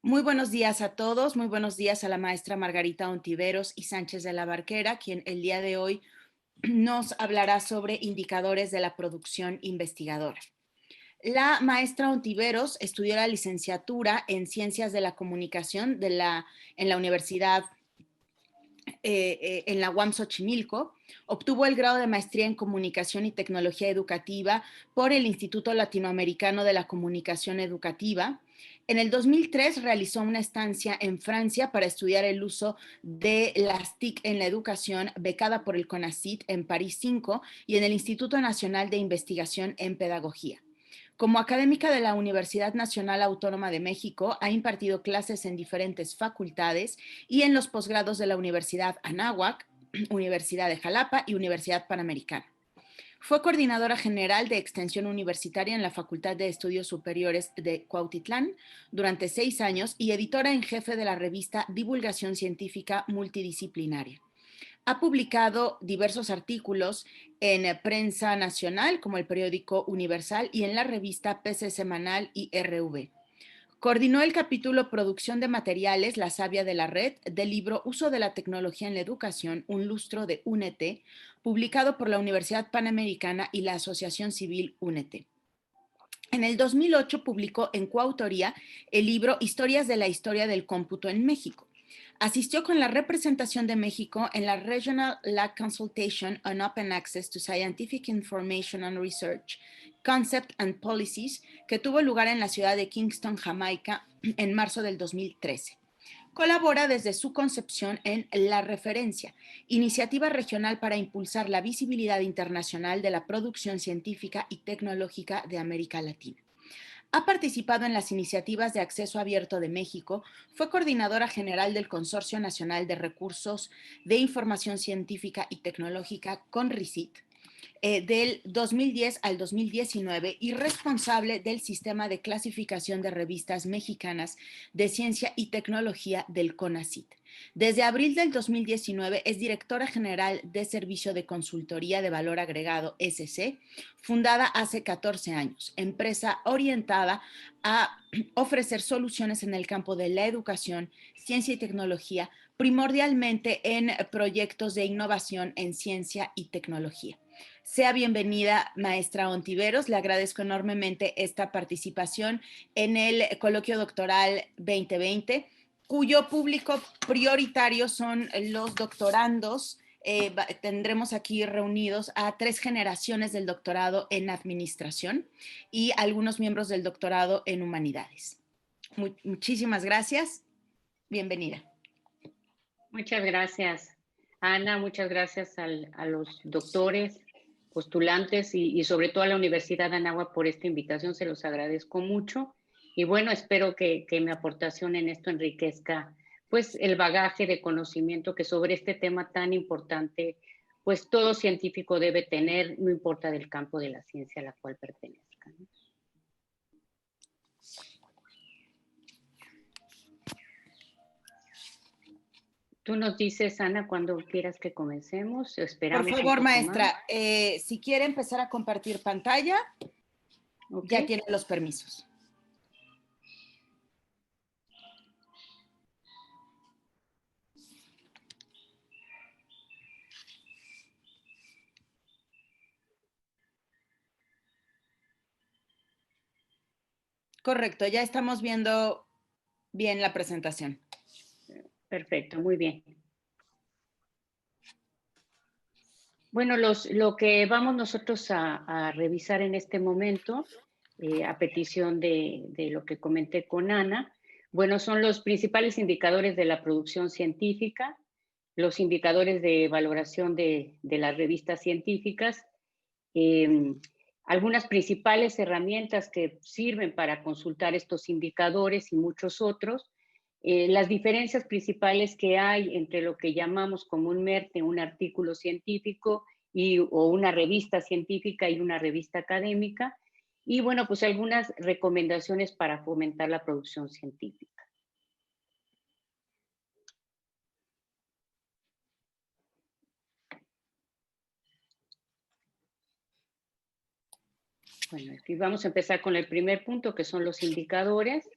Muy buenos días a todos, muy buenos días a la maestra Margarita Ontiveros y Sánchez de la Barquera, quien el día de hoy nos hablará sobre indicadores de la producción investigadora. La maestra Ontiveros estudió la licenciatura en Ciencias de la Comunicación en la Universidad en la UAM Xochimilco, obtuvo el grado de maestría en Comunicación y Tecnología Educativa por el Instituto Latinoamericano de la Comunicación Educativa. En el 2003 realizó una estancia en Francia para estudiar el uso de las TIC en la educación, becada por el CONACYT en París 5 y en el Instituto Nacional de Investigación en Pedagogía. Como académica de la Universidad Nacional Autónoma de México, ha impartido clases en diferentes facultades y en los posgrados de la Universidad Anáhuac, Universidad de Jalapa y Universidad Panamericana. Fue coordinadora general de extensión universitaria en la Facultad de Estudios Superiores de Cuautitlán durante 6 años y editora en jefe de la revista Divulgación Científica Multidisciplinaria. Ha publicado diversos artículos en prensa nacional, como el periódico Universal, y en la revista PC Semanal y RV. Coordinó el capítulo Producción de Materiales, la savia de la red, del libro Uso de la tecnología en la educación, un lustro de UNET, publicado por la Universidad Panamericana y la Asociación Civil UNET. En el 2008 publicó en coautoría el libro Historias de la Historia del Cómputo en México. Asistió con la representación de México en la Regional Lab Consultation on Open Access to Scientific Information and Research, Concept and Policies, que tuvo lugar en la ciudad de Kingston, Jamaica, en marzo del 2013. Colabora desde su concepción en La Referencia, iniciativa regional para impulsar la visibilidad internacional de la producción científica y tecnológica de América Latina. Ha participado en las iniciativas de acceso abierto de México, fue coordinadora general del Consorcio Nacional de Recursos de Información Científica y Tecnológica, CONRICIT, del 2010 al 2019 y responsable del sistema de clasificación de revistas mexicanas de ciencia y tecnología del CONACYT. Desde abril del 2019 es directora general de Servicio de Consultoría de Valor Agregado SC, fundada hace 14 años, empresa orientada a ofrecer soluciones en el campo de la educación, ciencia y tecnología, primordialmente en proyectos de innovación en ciencia y tecnología. Sea bienvenida, maestra Ontiveros. Le agradezco enormemente esta participación en el coloquio doctoral 2020, cuyo público prioritario son los doctorandos. Tendremos aquí reunidos a 3 generaciones del doctorado en administración y algunos miembros del doctorado en humanidades. Muchísimas gracias. Bienvenida. Muchas gracias, Ana. Muchas gracias a los doctores, postulantes y sobre todo a la Universidad de Anáhuac por esta invitación. Se los agradezco mucho. Y bueno, espero que mi aportación en esto enriquezca pues el bagaje de conocimiento que sobre este tema tan importante pues todo científico debe tener, no importa del campo de la ciencia a la cual pertenezca, ¿no? Tú nos dices, Ana, cuando quieras que comencemos, Por esperamos un favor, poco más. maestra, si quiere empezar a compartir pantalla, Okay. ya tiene los permisos. Correcto, ya estamos viendo bien la presentación. Perfecto, muy bien. Bueno, lo que vamos nosotros a revisar en este momento, a petición de lo que comenté con Ana, bueno, son los principales indicadores de la producción científica, los indicadores de valoración de las revistas científicas, algunas principales herramientas que sirven para consultar estos indicadores y muchos otros, las diferencias principales que hay entre lo que llamamos comúnmente un artículo científico o una revista científica y una revista académica, y bueno, pues algunas recomendaciones para fomentar la producción científica. Bueno, aquí vamos a empezar con el primer punto, que son los indicadores.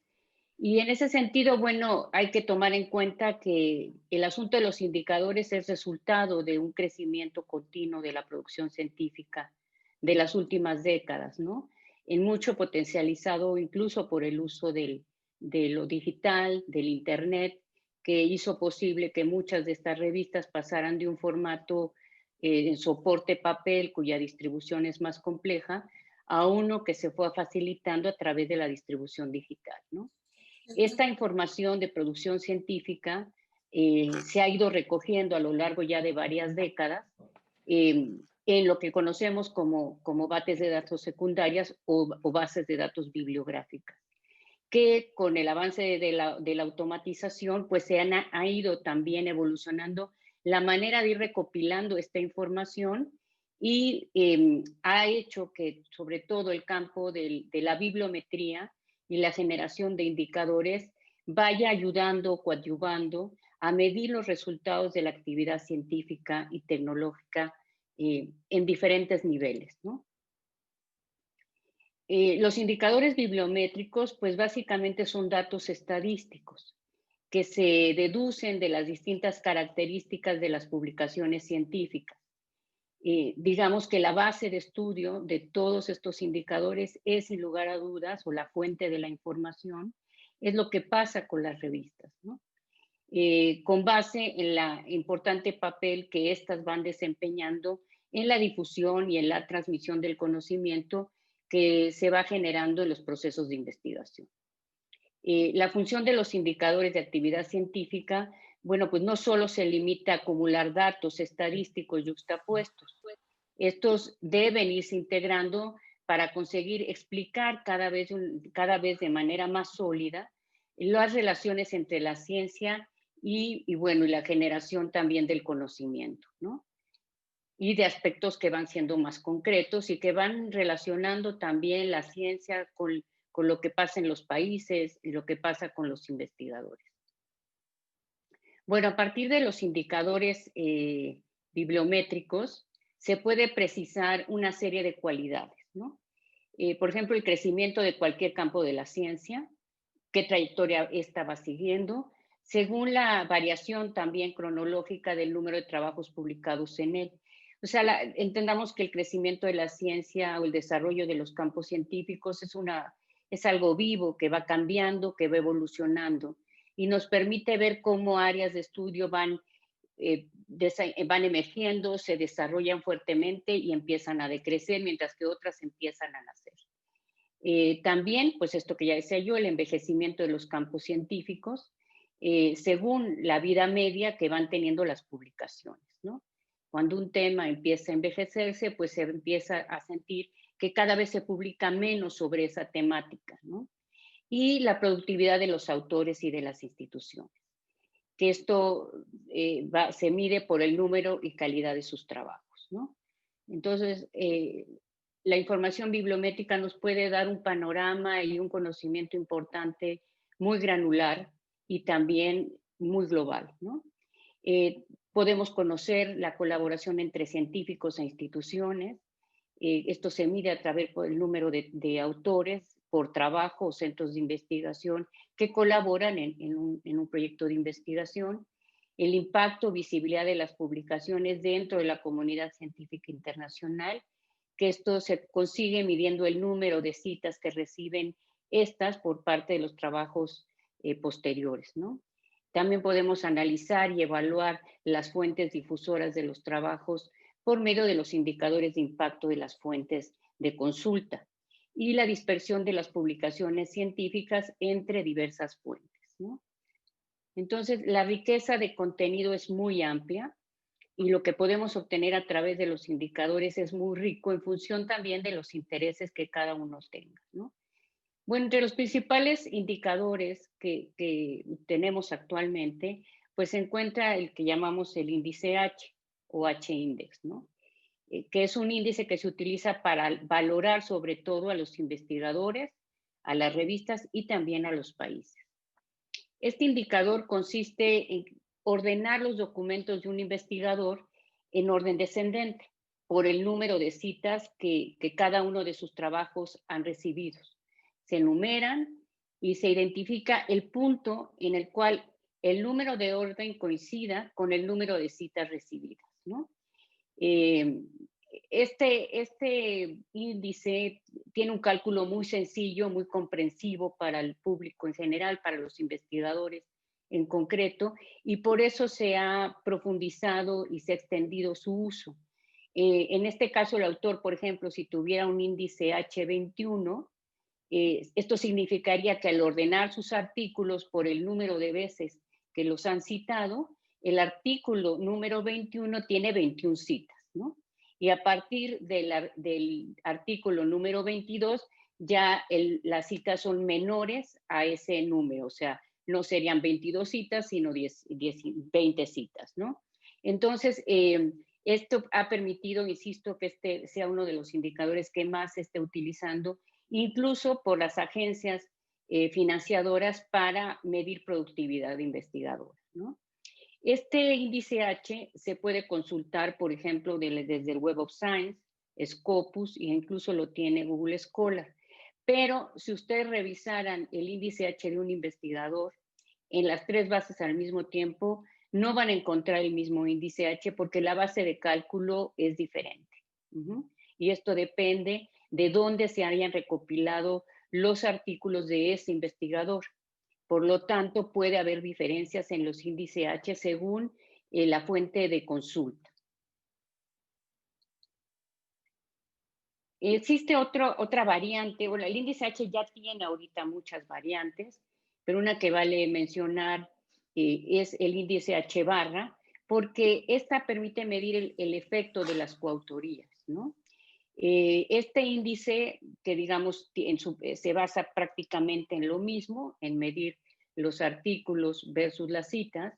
Y en ese sentido, bueno, hay que tomar en cuenta que el asunto de los indicadores es resultado de un crecimiento continuo de la producción científica de las últimas décadas, ¿no? En mucho potencializado incluso por el uso de lo digital, del Internet, que hizo posible que muchas de estas revistas pasaran de un formato en soporte papel, cuya distribución es más compleja, a uno que se fue facilitando a través de la distribución digital, ¿no? Esta información de producción científica se ha ido recogiendo a lo largo ya de varias décadas en lo que conocemos como bases de datos secundarias o bases de datos bibliográficas, que con el avance de la automatización, pues ha ido también evolucionando la manera de ir recopilando esta información y ha hecho que sobre todo el campo de la bibliometría y la generación de indicadores vaya ayudando, coadyuvando a medir los resultados de la actividad científica y tecnológica en diferentes niveles, ¿no? Los indicadores bibliométricos, pues básicamente son datos estadísticos que se deducen de las distintas características de las publicaciones científicas. Digamos que la base de estudio de todos estos indicadores es, sin lugar a dudas, o la fuente de la información, es lo que pasa con las revistas, ¿no? Con base en la importante papel que éstas van desempeñando en la difusión y en la transmisión del conocimiento que se va generando en los procesos de investigación. La función de los indicadores de actividad científica, bueno, pues no solo se limita a acumular datos estadísticos yuxtapuestos, estos deben irse integrando para conseguir explicar cada vez de manera más sólida las relaciones entre la ciencia bueno, y la generación también del conocimiento, ¿no? Y de aspectos que van siendo más concretos y que van relacionando también la ciencia con lo que pasa en los países y lo que pasa con los investigadores. Bueno, a partir de los indicadores bibliométricos se puede precisar una serie de cualidades, ¿no? Por ejemplo, el crecimiento de cualquier campo de la ciencia, qué trayectoria esta va siguiendo, según la variación también cronológica del número de trabajos publicados en él. O sea, entendamos que el crecimiento de la ciencia o el desarrollo de los campos científicos es algo vivo que va cambiando, que va evolucionando y nos permite ver cómo áreas de estudio van emergiendo, se desarrollan fuertemente y empiezan a decrecer, mientras que otras empiezan a nacer. También, pues esto que ya decía yo, el envejecimiento de los campos científicos, según la vida media que van teniendo las publicaciones, ¿no? Cuando un tema empieza a envejecerse, pues se empieza a sentir que cada vez se publica menos sobre esa temática, ¿no? Y la productividad de los autores y de las instituciones, que esto se mide por el número y calidad de sus trabajos, ¿no? Entonces, la información bibliométrica nos puede dar un panorama y un conocimiento importante, muy granular y también muy global, ¿no? Podemos conocer la colaboración entre científicos e instituciones. Esto se mide a través del número de autores por trabajo o centros de investigación que colaboran en un proyecto de investigación. El impacto, visibilidad de las publicaciones dentro de la comunidad científica internacional, que esto se consigue midiendo el número de citas que reciben estas por parte de los trabajos posteriores, ¿no? También podemos analizar y evaluar las fuentes difusoras de los trabajos por medio de los indicadores de impacto de las fuentes de consulta y la dispersión de las publicaciones científicas entre diversas fuentes, ¿no? Entonces, la riqueza de contenido es muy amplia y lo que podemos obtener a través de los indicadores es muy rico en función también de los intereses que cada uno tenga, ¿no? Bueno, entre los principales indicadores que tenemos actualmente, pues se encuentra el que llamamos el índice H o H-index, ¿no? Que es un índice que se utiliza para valorar sobre todo a los investigadores, a las revistas y también a los países. Este indicador consiste en ordenar los documentos de un investigador en orden descendente por el número de citas que cada uno de sus trabajos han recibido. Se enumeran y se identifica el punto en el cual el número de orden coincida con el número de citas recibidas, ¿no? Eh, este índice tiene un cálculo muy sencillo, muy comprensivo para el público en general, para los investigadores en concreto, y por eso se ha profundizado y se ha extendido su uso. En este caso, el autor, por ejemplo, si tuviera un índice H21, esto significaría que al ordenar sus artículos por el número de veces que los han citado, el artículo número 21 tiene 21 citas, ¿no? Y a partir del artículo número 22, ya las citas son menores a ese número, o sea, no serían 22 citas, sino 20 citas, ¿no? Entonces, esto ha permitido, insisto, que este sea uno de los indicadores que más se esté utilizando, incluso por las agencias financiadoras para medir productividad de investigadores, ¿no? Este índice H se puede consultar, por ejemplo, desde el Web of Science, Scopus, e incluso lo tiene Google Scholar. Pero si ustedes revisaran el índice H de un investigador en las 3 bases al mismo tiempo, no van a encontrar el mismo índice H porque la base de cálculo es diferente. Y esto depende de dónde se hayan recopilado los artículos de ese investigador. Por lo tanto, puede haber diferencias en los índices H según la fuente de consulta. Existe otra variante, bueno, el índice H ya tiene ahorita muchas variantes, pero una que vale mencionar es el índice H barra, porque esta permite medir el efecto de las coautorías, ¿no? Este índice, que digamos se basa prácticamente en lo mismo, en medir los artículos versus las citas,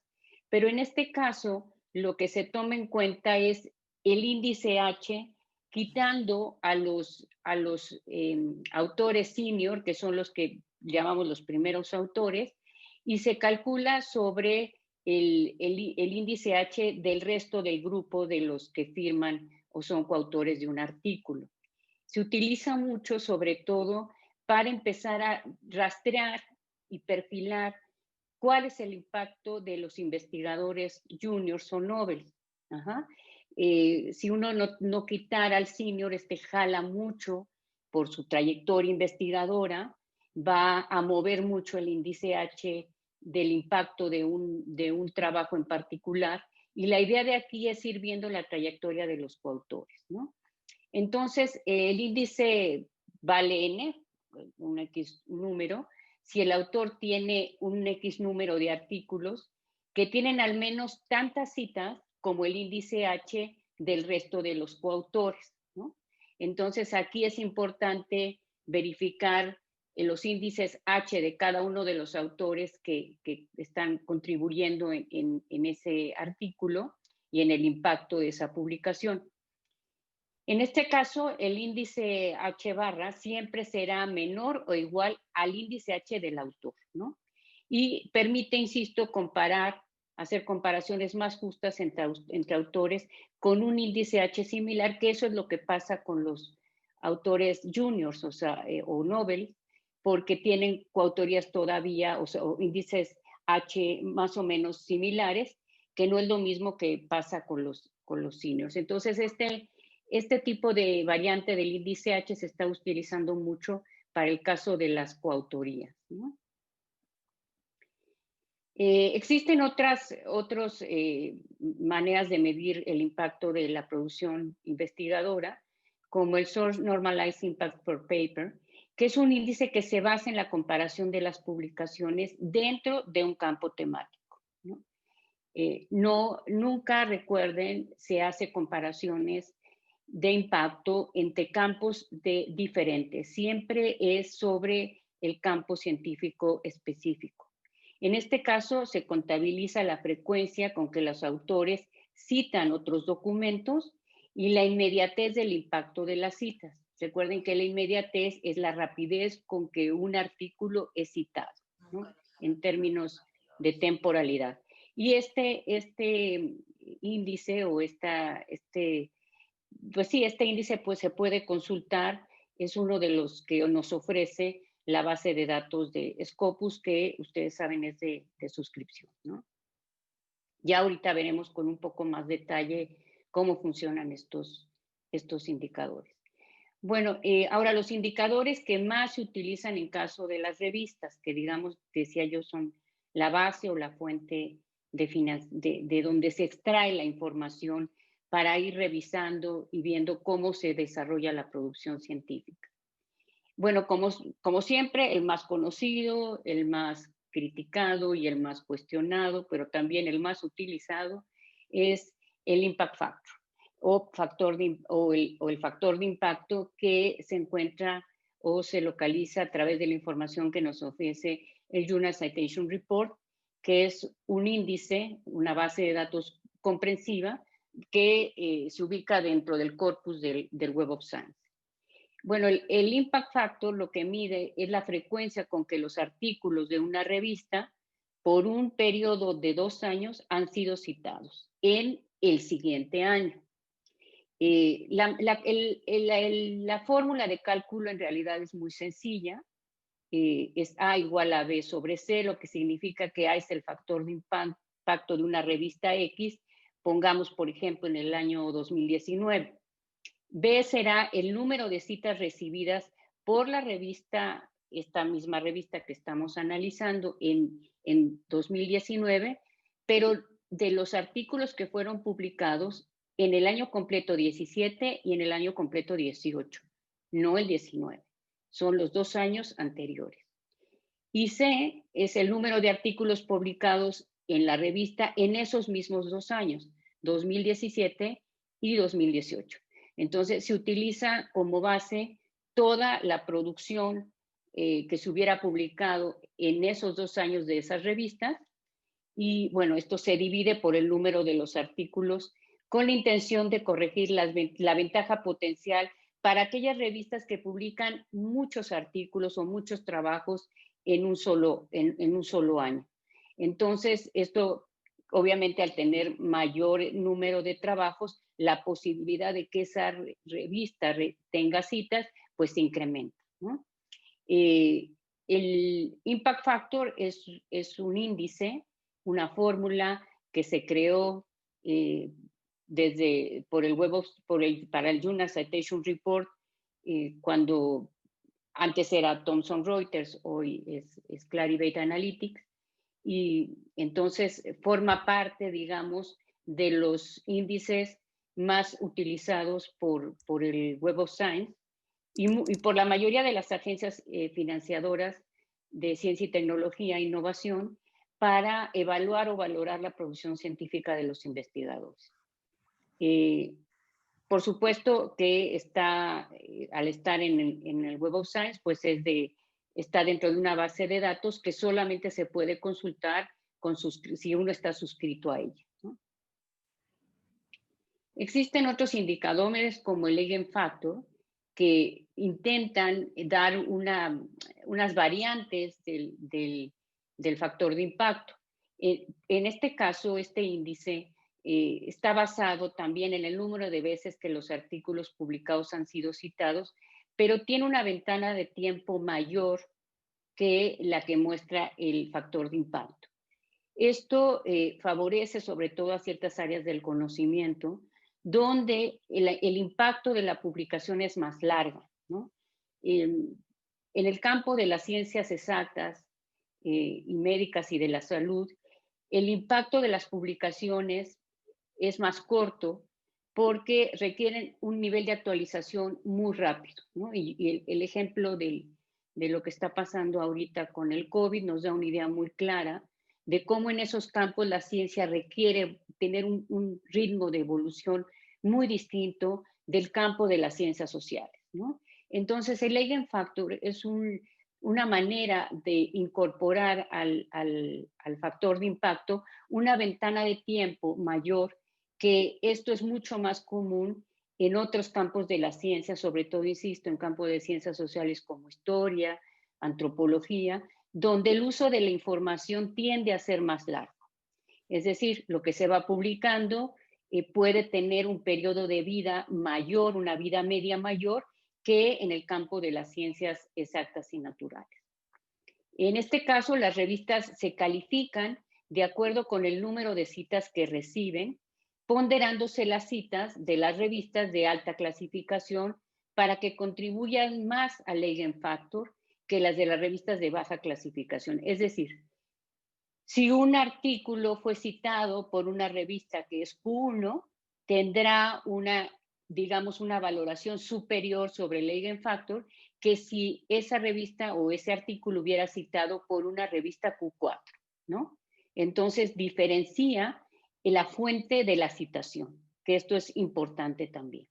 pero en este caso lo que se toma en cuenta es el índice H quitando a los autores senior, que son los que llamamos los primeros autores, y se calcula sobre el índice H del resto del grupo de los que firman o son coautores de un artículo. Se utiliza mucho, sobre todo, para empezar a rastrear y perfilar cuál es el impacto de los investigadores juniors o nobles. Si uno no quitara al senior, jala mucho por su trayectoria investigadora, va a mover mucho el índice H del impacto de un trabajo en particular, y la idea de aquí es ir viendo la trayectoria de los coautores, ¿no? Entonces, el índice vale N, un X número, si el autor tiene un X número de artículos que tienen al menos tantas citas como el índice H del resto de los coautores, ¿no? Entonces, aquí es importante verificar los índices H de cada uno de los autores que están contribuyendo en ese artículo y en el impacto de esa publicación. En este caso, el índice H barra siempre será menor o igual al índice H del autor, ¿no? Y permite, insisto, hacer comparaciones más justas entre autores con un índice H similar, que eso es lo que pasa con los autores juniors, o sea, o Nobel, porque tienen coautorías todavía, o índices H más o menos similares, que no es lo mismo que pasa con los seniors. Entonces, este tipo de variante del índice H se está utilizando mucho para el caso de las coautorías, ¿no? Existen otras maneras de medir el impacto de la producción investigadora, como el Source Normalized Impact per Paper, que es un índice que se basa en la comparación de las publicaciones dentro de un campo temático, ¿no? Nunca, recuerden, se hace comparaciones de impacto entre campos diferentes. Siempre es sobre el campo científico específico. En este caso, se contabiliza la frecuencia con que los autores citan otros documentos y la inmediatez del impacto de las citas. Recuerden que la inmediatez es la rapidez con que un artículo es citado, ¿no? En términos de temporalidad. Y este índice o este índice pues se puede consultar, es uno de los que nos ofrece la base de datos de Scopus, que ustedes saben es de suscripción, ¿no? Ya ahorita veremos con un poco más detalle cómo funcionan estos indicadores. Bueno, ahora los indicadores que más se utilizan en caso de las revistas, que digamos, decía yo, son la base o la fuente de donde se extrae la información para ir revisando y viendo cómo se desarrolla la producción científica. Bueno, como siempre, el más conocido, el más criticado y el más cuestionado, pero también el más utilizado, es el impact factor o el factor de impacto que se encuentra o se localiza a través de la información que nos ofrece el Journal Citation Report, que es un índice, una base de datos comprensiva que se ubica dentro del corpus del Web of Science. Bueno, el impact factor lo que mide es la frecuencia con que los artículos de una revista por un periodo de 2 años han sido citados en el siguiente año. La fórmula de cálculo en realidad es muy sencilla. Es A igual a B sobre C, lo que significa que A es el factor de impacto de una revista X, pongamos por ejemplo en el año 2019. B será el número de citas recibidas por la revista, esta misma revista que estamos analizando en 2019, pero de los artículos que fueron publicados en el año completo 17 y en el año completo 18, no el 19. Son los 2 años anteriores. Y C es el número de artículos publicados en la revista en esos mismos 2 años, 2017 y 2018. Entonces, se utiliza como base toda la producción que se hubiera publicado en esos 2 años de esas revistas. Y bueno, esto se divide por el número de los artículos con la intención de corregir la ventaja potencial para aquellas revistas que publican muchos artículos o muchos trabajos en un solo año. Entonces, esto obviamente al tener mayor número de trabajos, la posibilidad de que esa revista tenga citas, pues se incrementa, ¿no? El impact factor es un índice, una fórmula que se creó para el Journal Citation Report, cuando antes era Thomson Reuters, hoy es Clarivate Analytics, y entonces forma parte, digamos, de los índices más utilizados por el Web of Science y por la mayoría de las agencias financiadoras de ciencia y tecnología e innovación para evaluar o valorar la producción científica de los investigadores. Por supuesto que al estar en el Web of Science, pues está dentro de una base de datos que solamente se puede consultar si uno está suscrito a ella, ¿no? Existen otros indicadores como el Eigenfactor que intentan dar unas variantes del factor de impacto. En este caso, este índice está basado también en el número de veces que los artículos publicados han sido citados, pero tiene una ventana de tiempo mayor que la que muestra el factor de impacto. Esto favorece sobre todo a ciertas áreas del conocimiento, donde el impacto de la publicación es más larga, ¿no? En el campo de las ciencias exactas y médicas y de la salud, el impacto de las publicaciones es más corto porque requieren un nivel de actualización muy rápido, ¿no? Y el ejemplo de lo que está pasando ahorita con el COVID nos da una idea muy clara de cómo en esos campos la ciencia requiere tener un ritmo de evolución muy distinto del campo de las ciencias sociales, ¿no? Entonces, el Eigenfactor es una manera de incorporar al factor de impacto una ventana de tiempo mayor, que esto es mucho más común en otros campos de la ciencia, sobre todo, insisto, en campo de ciencias sociales como historia, antropología, donde el uso de la información tiende a ser más largo. Es decir, lo que se va publicando puede tener un periodo de vida mayor, una vida media mayor, que en el campo de las ciencias exactas y naturales. En este caso, las revistas se califican de acuerdo con el número de citas que reciben, ponderándose las citas de las revistas de alta clasificación para que contribuyan más al Eigen Factor que las de las revistas de baja clasificación. Es decir, si un artículo fue citado por una revista que es Q1, tendrá digamos, una valoración superior sobre el Eigen Factor que si esa revista o ese artículo hubiera citado por una revista Q4, ¿no? Entonces, diferencia la fuente de la citación, que esto es importante también.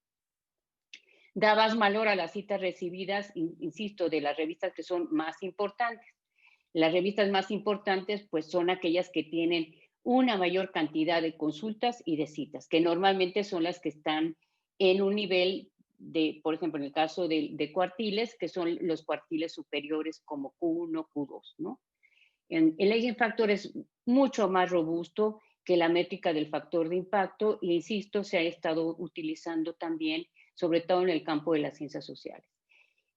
Da más valor a las citas recibidas, insisto, de las revistas que son más importantes. Las revistas más importantes, pues, son aquellas que tienen una mayor cantidad de consultas y de citas, que normalmente son las que están en un nivel de, por ejemplo, en el caso de cuartiles, que son los cuartiles superiores como Q1, Q2, ¿no? El Eigen Factor es mucho más robusto que la métrica del factor de impacto y, insisto, se ha estado utilizando también, sobre todo en el campo de las ciencias sociales.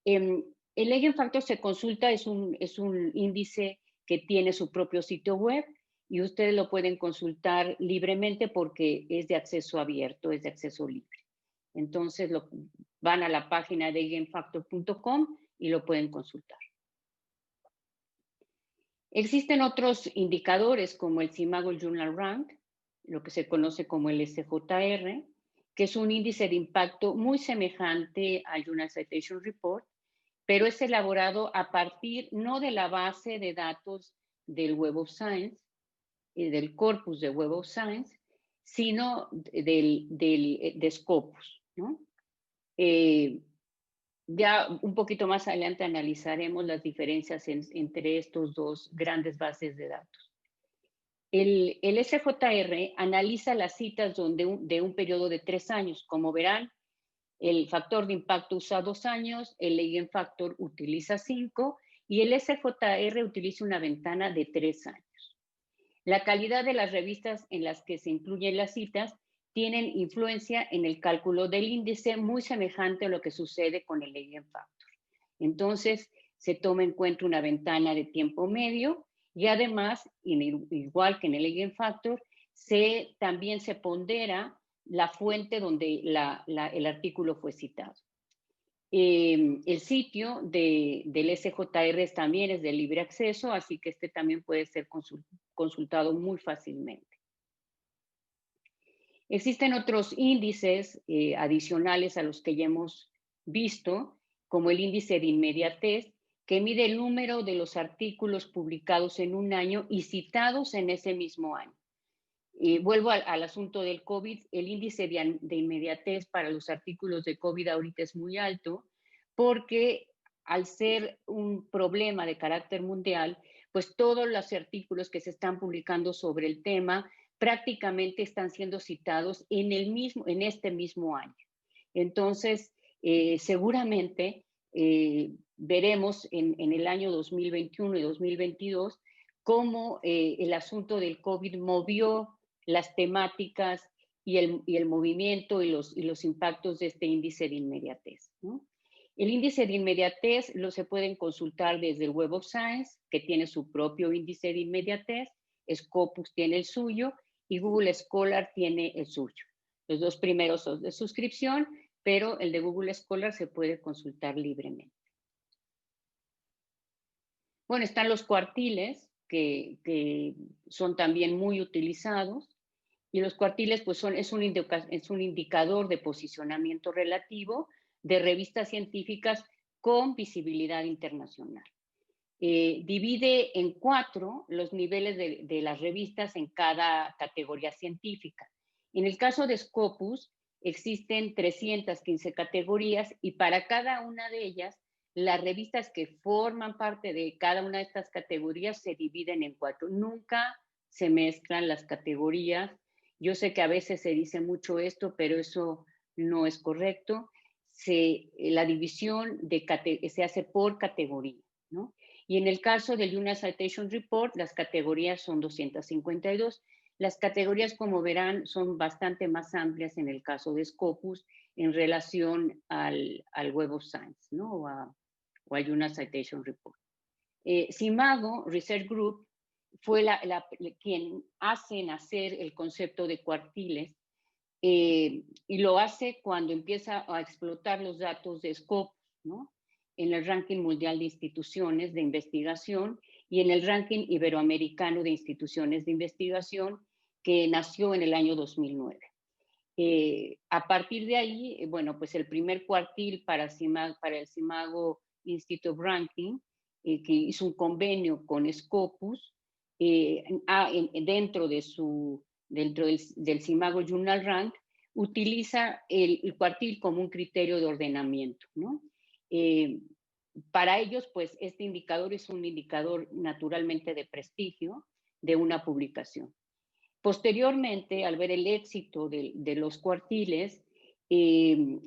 El Eigen Factor se consulta, es un índice que tiene su propio sitio web y ustedes lo pueden consultar libremente porque es de acceso abierto, es de acceso libre. Entonces van a la página de eigenfactor.com y lo pueden consultar. Existen otros indicadores como el Simago Journal Rank, lo que se conoce como el SJR, que es un índice de impacto muy semejante al Journal Citation Report, pero es elaborado a partir no de la base de datos del Web of Science, del corpus de Web of Science, sino de Scopus, ¿no? Ya un poquito más adelante analizaremos las diferencias entre estos dos grandes bases de datos. El SJR analiza las citas de un periodo de 3 años. Como verán, el factor de impacto usa 2 años, el Eigen Factor utiliza 5 y el SJR utiliza una ventana de 3 años. La calidad de las revistas en las que se incluyen las citas tienen influencia en el cálculo del índice, muy semejante a lo que sucede con el Eigen Factor. Entonces, se toma en cuenta una ventana de tiempo medio y además, igual que en el Eigen Factor, también se pondera la fuente donde el artículo fue citado. El sitio del SJR también es de libre acceso, así que este también puede ser consultado muy fácilmente. Existen otros índices adicionales a los que ya hemos visto, como el índice de inmediatez, que mide el número de los artículos publicados en un año y citados en ese mismo año. Vuelvo al asunto del COVID, el índice de inmediatez para los artículos de COVID ahorita es muy alto, porque al ser un problema de carácter mundial, pues todos los artículos que se están publicando sobre el tema prácticamente están siendo citados en este mismo año. Entonces, seguramente veremos en el año 2021 y 2022 cómo el asunto del COVID movió las temáticas y el movimiento y los impactos de este índice de inmediatez, ¿no? El índice de inmediatez se pueden consultar desde el Web of Science, que tiene su propio índice de inmediatez, Scopus tiene el suyo y Google Scholar tiene el suyo. Los dos primeros son de suscripción, pero el de Google Scholar se puede consultar libremente. Bueno, están los cuartiles, que son también muy utilizados, y los cuartiles pues es un indicador de posicionamiento relativo de revistas científicas con visibilidad internacional. Divide en 4 los niveles de las revistas en cada categoría científica. En el caso de Scopus, existen 315 categorías y para cada una de ellas, las revistas que forman parte de cada una de estas categorías se dividen en 4. Nunca se mezclan las categorías. Yo sé que a veces se dice mucho esto, pero eso no es correcto. La división se hace por categoría, ¿no? Y en el caso del Journal Citation Report, las categorías son 252. Las categorías, como verán, son bastante más amplias en el caso de Scopus en relación al Web of Science, ¿no? o al Journal Citation Report. CIMAGO Research Group fue quien hace nacer el concepto de cuartiles, y lo hace cuando empieza a explotar los datos de Scopus, ¿no? En el ranking mundial de instituciones de investigación y en el ranking iberoamericano de instituciones de investigación, que nació en el año 2009. A partir de ahí, bueno, pues el primer cuartil para el CIMAGO Institute of Ranking, que hizo un convenio con Scopus, dentro del CIMAGO Journal Rank, utiliza el cuartil como un criterio de ordenamiento, ¿no? Para ellos, pues, este indicador es un indicador naturalmente de prestigio de una publicación. Posteriormente, al ver el éxito de los cuartiles, el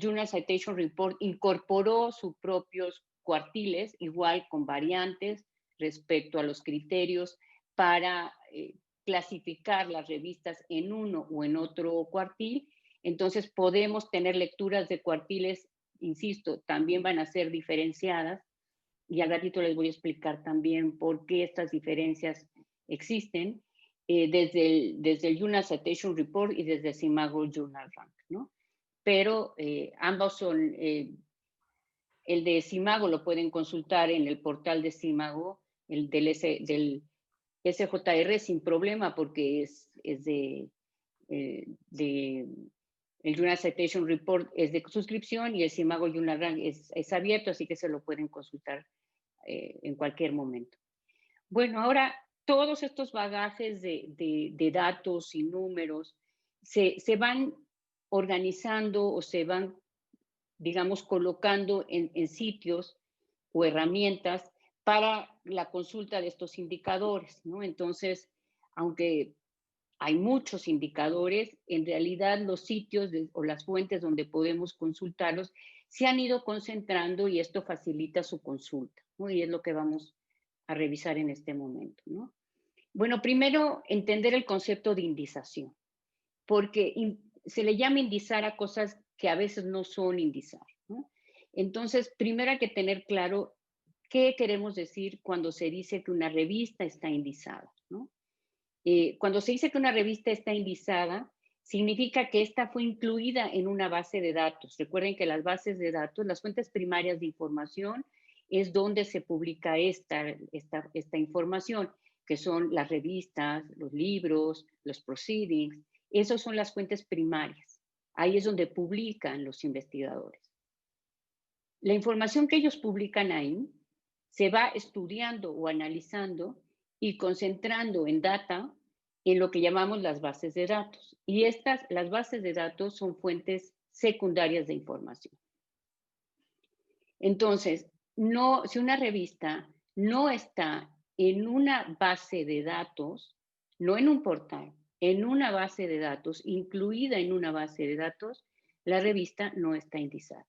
Journal Citation Report incorporó sus propios cuartiles, igual con variantes respecto a los criterios para clasificar las revistas en uno o en otro cuartil. Entonces podemos tener lecturas de cuartiles, insisto, también van a ser diferenciadas, y al ratito les voy a explicar también por qué estas diferencias existen, desde el Journal Citation Report y desde el CIMAGO Journal Rank, ¿no? Pero ambos son, el de CIMAGO lo pueden consultar en el portal de CIMAGO, el del SJR sin problema, porque es el Journal Citation Report es de suscripción y el CIMAGO Journal Rank es abierto, así que se lo pueden consultar en cualquier momento. Bueno, ahora todos estos bagajes de datos y números se van organizando o se van, digamos, colocando en sitios o herramientas para la consulta de estos indicadores, ¿no? Entonces, aunque hay muchos indicadores, en realidad los sitios o las fuentes donde podemos consultarlos se han ido concentrando y esto facilita su consulta, ¿no? Y es lo que vamos a revisar en este momento, ¿no? Bueno, primero, entender el concepto de indización, porque se le llama indizar a cosas que a veces no son indizar, ¿no? Entonces, primero hay que tener claro qué queremos decir cuando se dice que una revista está indizada, ¿no? Cuando se dice que una revista está indizada, significa que esta fue incluida en una base de datos. Recuerden que las bases de datos, las fuentes primarias de información, es donde se publica esta información, que son las revistas, los libros, los proceedings. Esas son las fuentes primarias. Ahí es donde publican los investigadores. La información que ellos publican ahí se va estudiando o analizando y concentrando en data en lo que llamamos las bases de datos. Y las bases de datos son fuentes secundarias de información. Entonces, si una revista no está en una base de datos, no en un portal, en una base de datos, incluida en una base de datos, la revista no está indizada.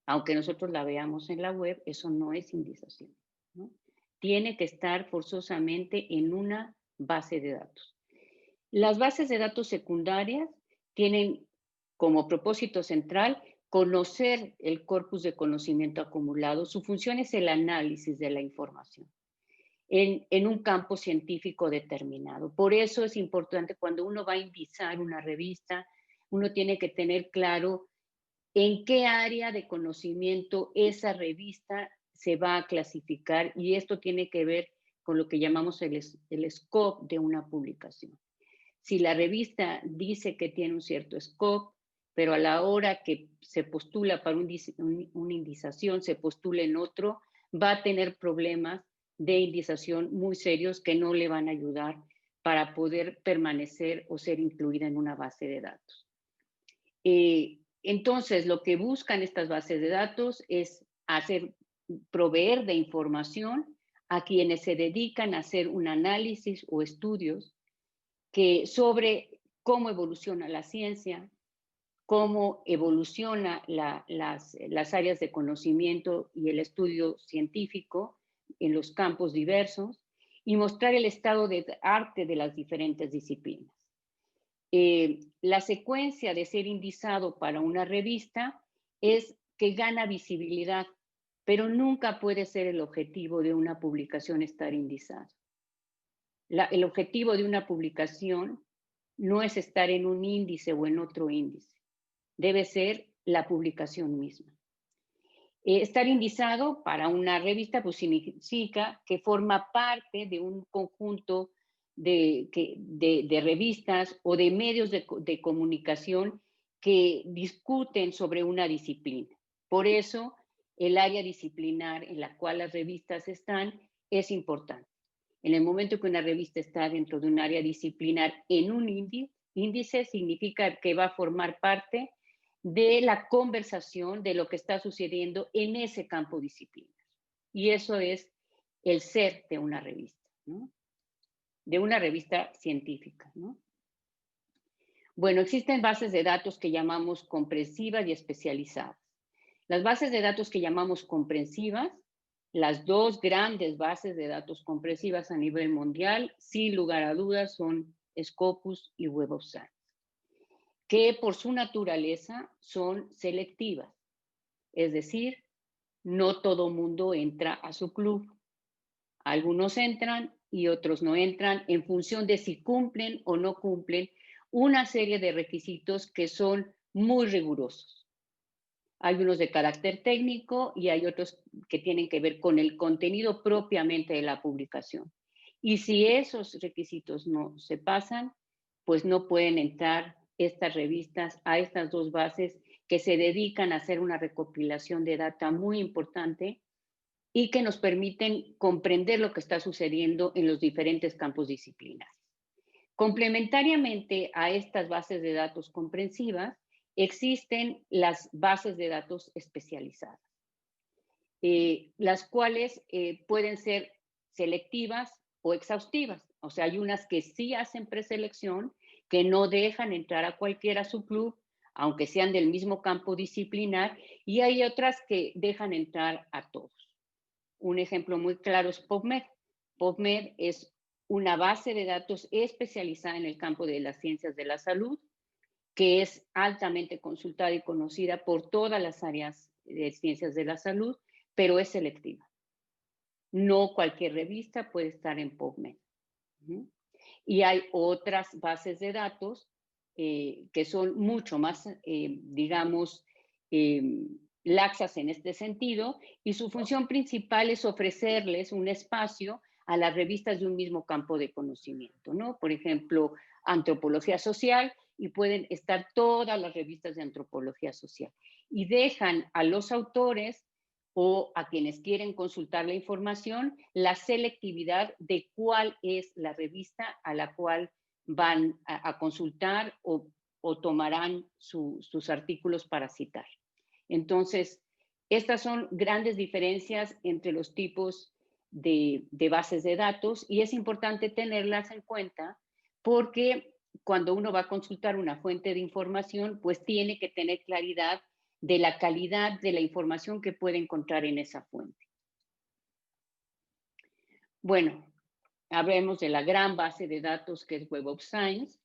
Aunque nosotros la veamos en la web, eso no es indización, ¿no? Tiene que estar forzosamente en una base de datos. Las bases de datos secundarias tienen como propósito central conocer el corpus de conocimiento acumulado. Su función es el análisis de la información en un campo científico determinado. Por eso es importante cuando uno va a indizar una revista, uno tiene que tener claro en qué área de conocimiento esa revista se va a clasificar, y esto tiene que ver con lo que llamamos el scope de una publicación. Si la revista dice que tiene un cierto scope, pero a la hora que se postula para una indización, se postula en otro, va a tener problemas de indización muy serios que no le van a ayudar para poder permanecer o ser incluida en una base de datos. Entonces, lo que buscan estas bases de datos es proveer de información a quienes se dedican a hacer un análisis o estudios sobre cómo evoluciona la ciencia, cómo evoluciona las áreas de conocimiento y el estudio científico en los campos diversos, y mostrar el estado de arte de las diferentes disciplinas. La secuencia de ser indizado para una revista es que gana visibilidad, pero nunca puede ser el objetivo de una publicación estar indizado. El objetivo de una publicación no es estar en un índice o en otro índice, debe ser la publicación misma. Estar indizado para una revista pues significa que forma parte de un conjunto de revistas o de medios de comunicación que discuten sobre una disciplina. Por eso, el área disciplinar en la cual las revistas están es importante. En el momento que una revista está dentro de un área disciplinar en un índice significa que va a formar parte de la conversación de lo que está sucediendo en ese campo disciplinar. Y eso es el ser de una revista, ¿no? De una revista científica, ¿no? Bueno, existen bases de datos que llamamos comprensivas y especializadas. Las bases de datos que llamamos comprensivas, las dos grandes bases de datos comprensivas a nivel mundial, sin lugar a dudas, son Scopus y Web of Science, que por su naturaleza son selectivas. Es decir, no todo mundo entra a su club. Algunos entran y otros no entran en función de si cumplen o no cumplen una serie de requisitos que son muy rigurosos. Hay unos de carácter técnico y hay otros que tienen que ver con el contenido propiamente de la publicación. Y si esos requisitos no se pasan, pues no pueden entrar estas revistas a estas dos bases que se dedican a hacer una recopilación de data muy importante y que nos permiten comprender lo que está sucediendo en los diferentes campos disciplinares. Complementariamente a estas bases de datos comprensivas, existen las bases de datos especializadas, las cuales pueden ser selectivas o exhaustivas. O sea, hay unas que sí hacen preselección, que no dejan entrar a cualquiera a su club, aunque sean del mismo campo disciplinar, y hay otras que dejan entrar a todos. Un ejemplo muy claro es PubMed. PubMed es una base de datos especializada en el campo de las ciencias de la salud, que es altamente consultada y conocida por todas las áreas de ciencias de la salud, pero es selectiva. No cualquier revista puede estar en PubMed. Y hay otras bases de datos que son mucho más, digamos, laxas en este sentido, y su función principal es ofrecerles un espacio a las revistas de un mismo campo de conocimiento, ¿no? Por ejemplo, antropología social, y pueden estar todas las revistas de antropología social. Y dejan a los autores o a quienes quieren consultar la información la selectividad de cuál es la revista a la cual van a consultar o tomarán sus artículos para citar. Entonces, estas son grandes diferencias entre los tipos de bases de datos y es importante tenerlas en cuenta porque cuando uno va a consultar una fuente de información, pues tiene que tener claridad de la calidad de la información que puede encontrar en esa fuente. Bueno, hablemos de la gran base de datos que es Web of Science,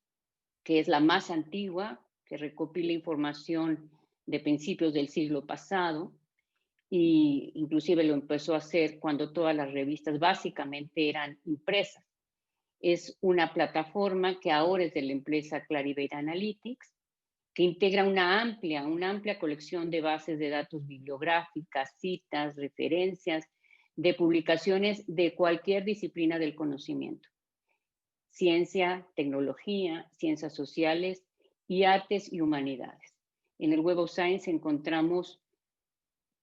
que es la más antigua, que recopila información de principios del siglo pasado, y inclusive lo empezó a hacer cuando todas las revistas básicamente eran impresas. Es una plataforma que ahora es de la empresa Clarivate Analytics, que integra una amplia colección de bases de datos bibliográficas, citas, referencias, de publicaciones de cualquier disciplina del conocimiento. Ciencia, tecnología, ciencias sociales y artes y humanidades. En el Web of Science encontramos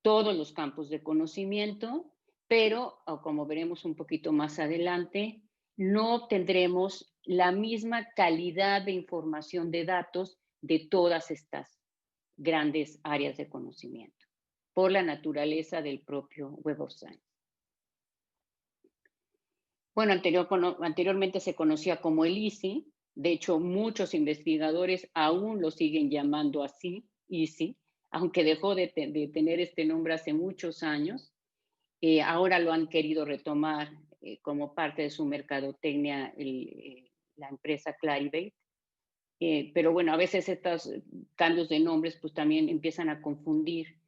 todos los campos de conocimiento, pero, como veremos un poquito más adelante, no tendremos la misma calidad de información de datos de todas estas grandes áreas de conocimiento, por la naturaleza del propio Web of Science. Bueno, anteriormente se conocía como el ISI, de hecho muchos investigadores aún lo siguen llamando así, ISI, aunque dejó de tener este nombre hace muchos años. Ahora lo han querido retomar como parte de su mercadotecnia la empresa Clarivate. Pero bueno, a veces estos cambios de nombres pues también empiezan a confundir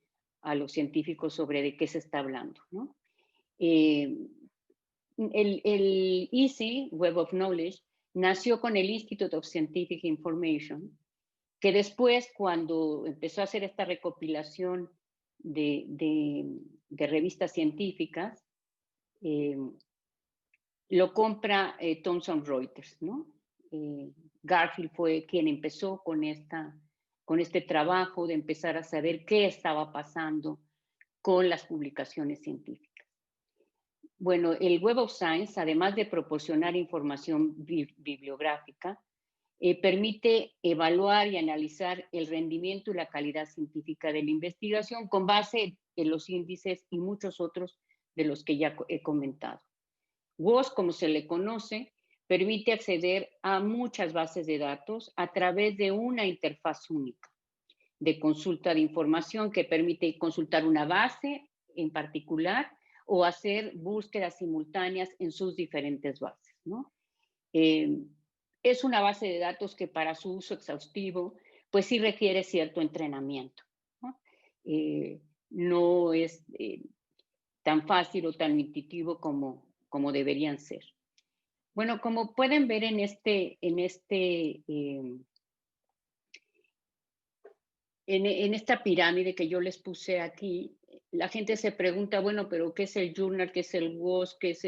a los científicos sobre de qué se está hablando, ¿no? Eh, el EASY, Web of Knowledge, nació con el Institute of Scientific Information, que después, cuando empezó a hacer esta recopilación de revistas científicas, eh, lo compra Thomson Reuters, ¿no? Garfield fue quien empezó con este trabajo de empezar a saber qué estaba pasando con las publicaciones científicas. Bueno, el Web of Science, además de proporcionar información bibliográfica, permite evaluar y analizar el rendimiento y la calidad científica de la investigación con base en los índices y muchos otros de los que ya he comentado. WOS, como se le conoce, permite acceder a muchas bases de datos a través de una interfaz única de consulta de información que permite consultar una base en particular o hacer búsquedas simultáneas en sus diferentes bases, ¿no? Es una base de datos que para su uso exhaustivo, pues sí requiere cierto entrenamiento, ¿no? No es tan fácil o tan intuitivo como deberían ser. Bueno, como pueden ver en esta pirámide que yo les puse aquí, la gente se pregunta, bueno, pero ¿qué es el journal? ¿Qué es el WOS? ¿Qué es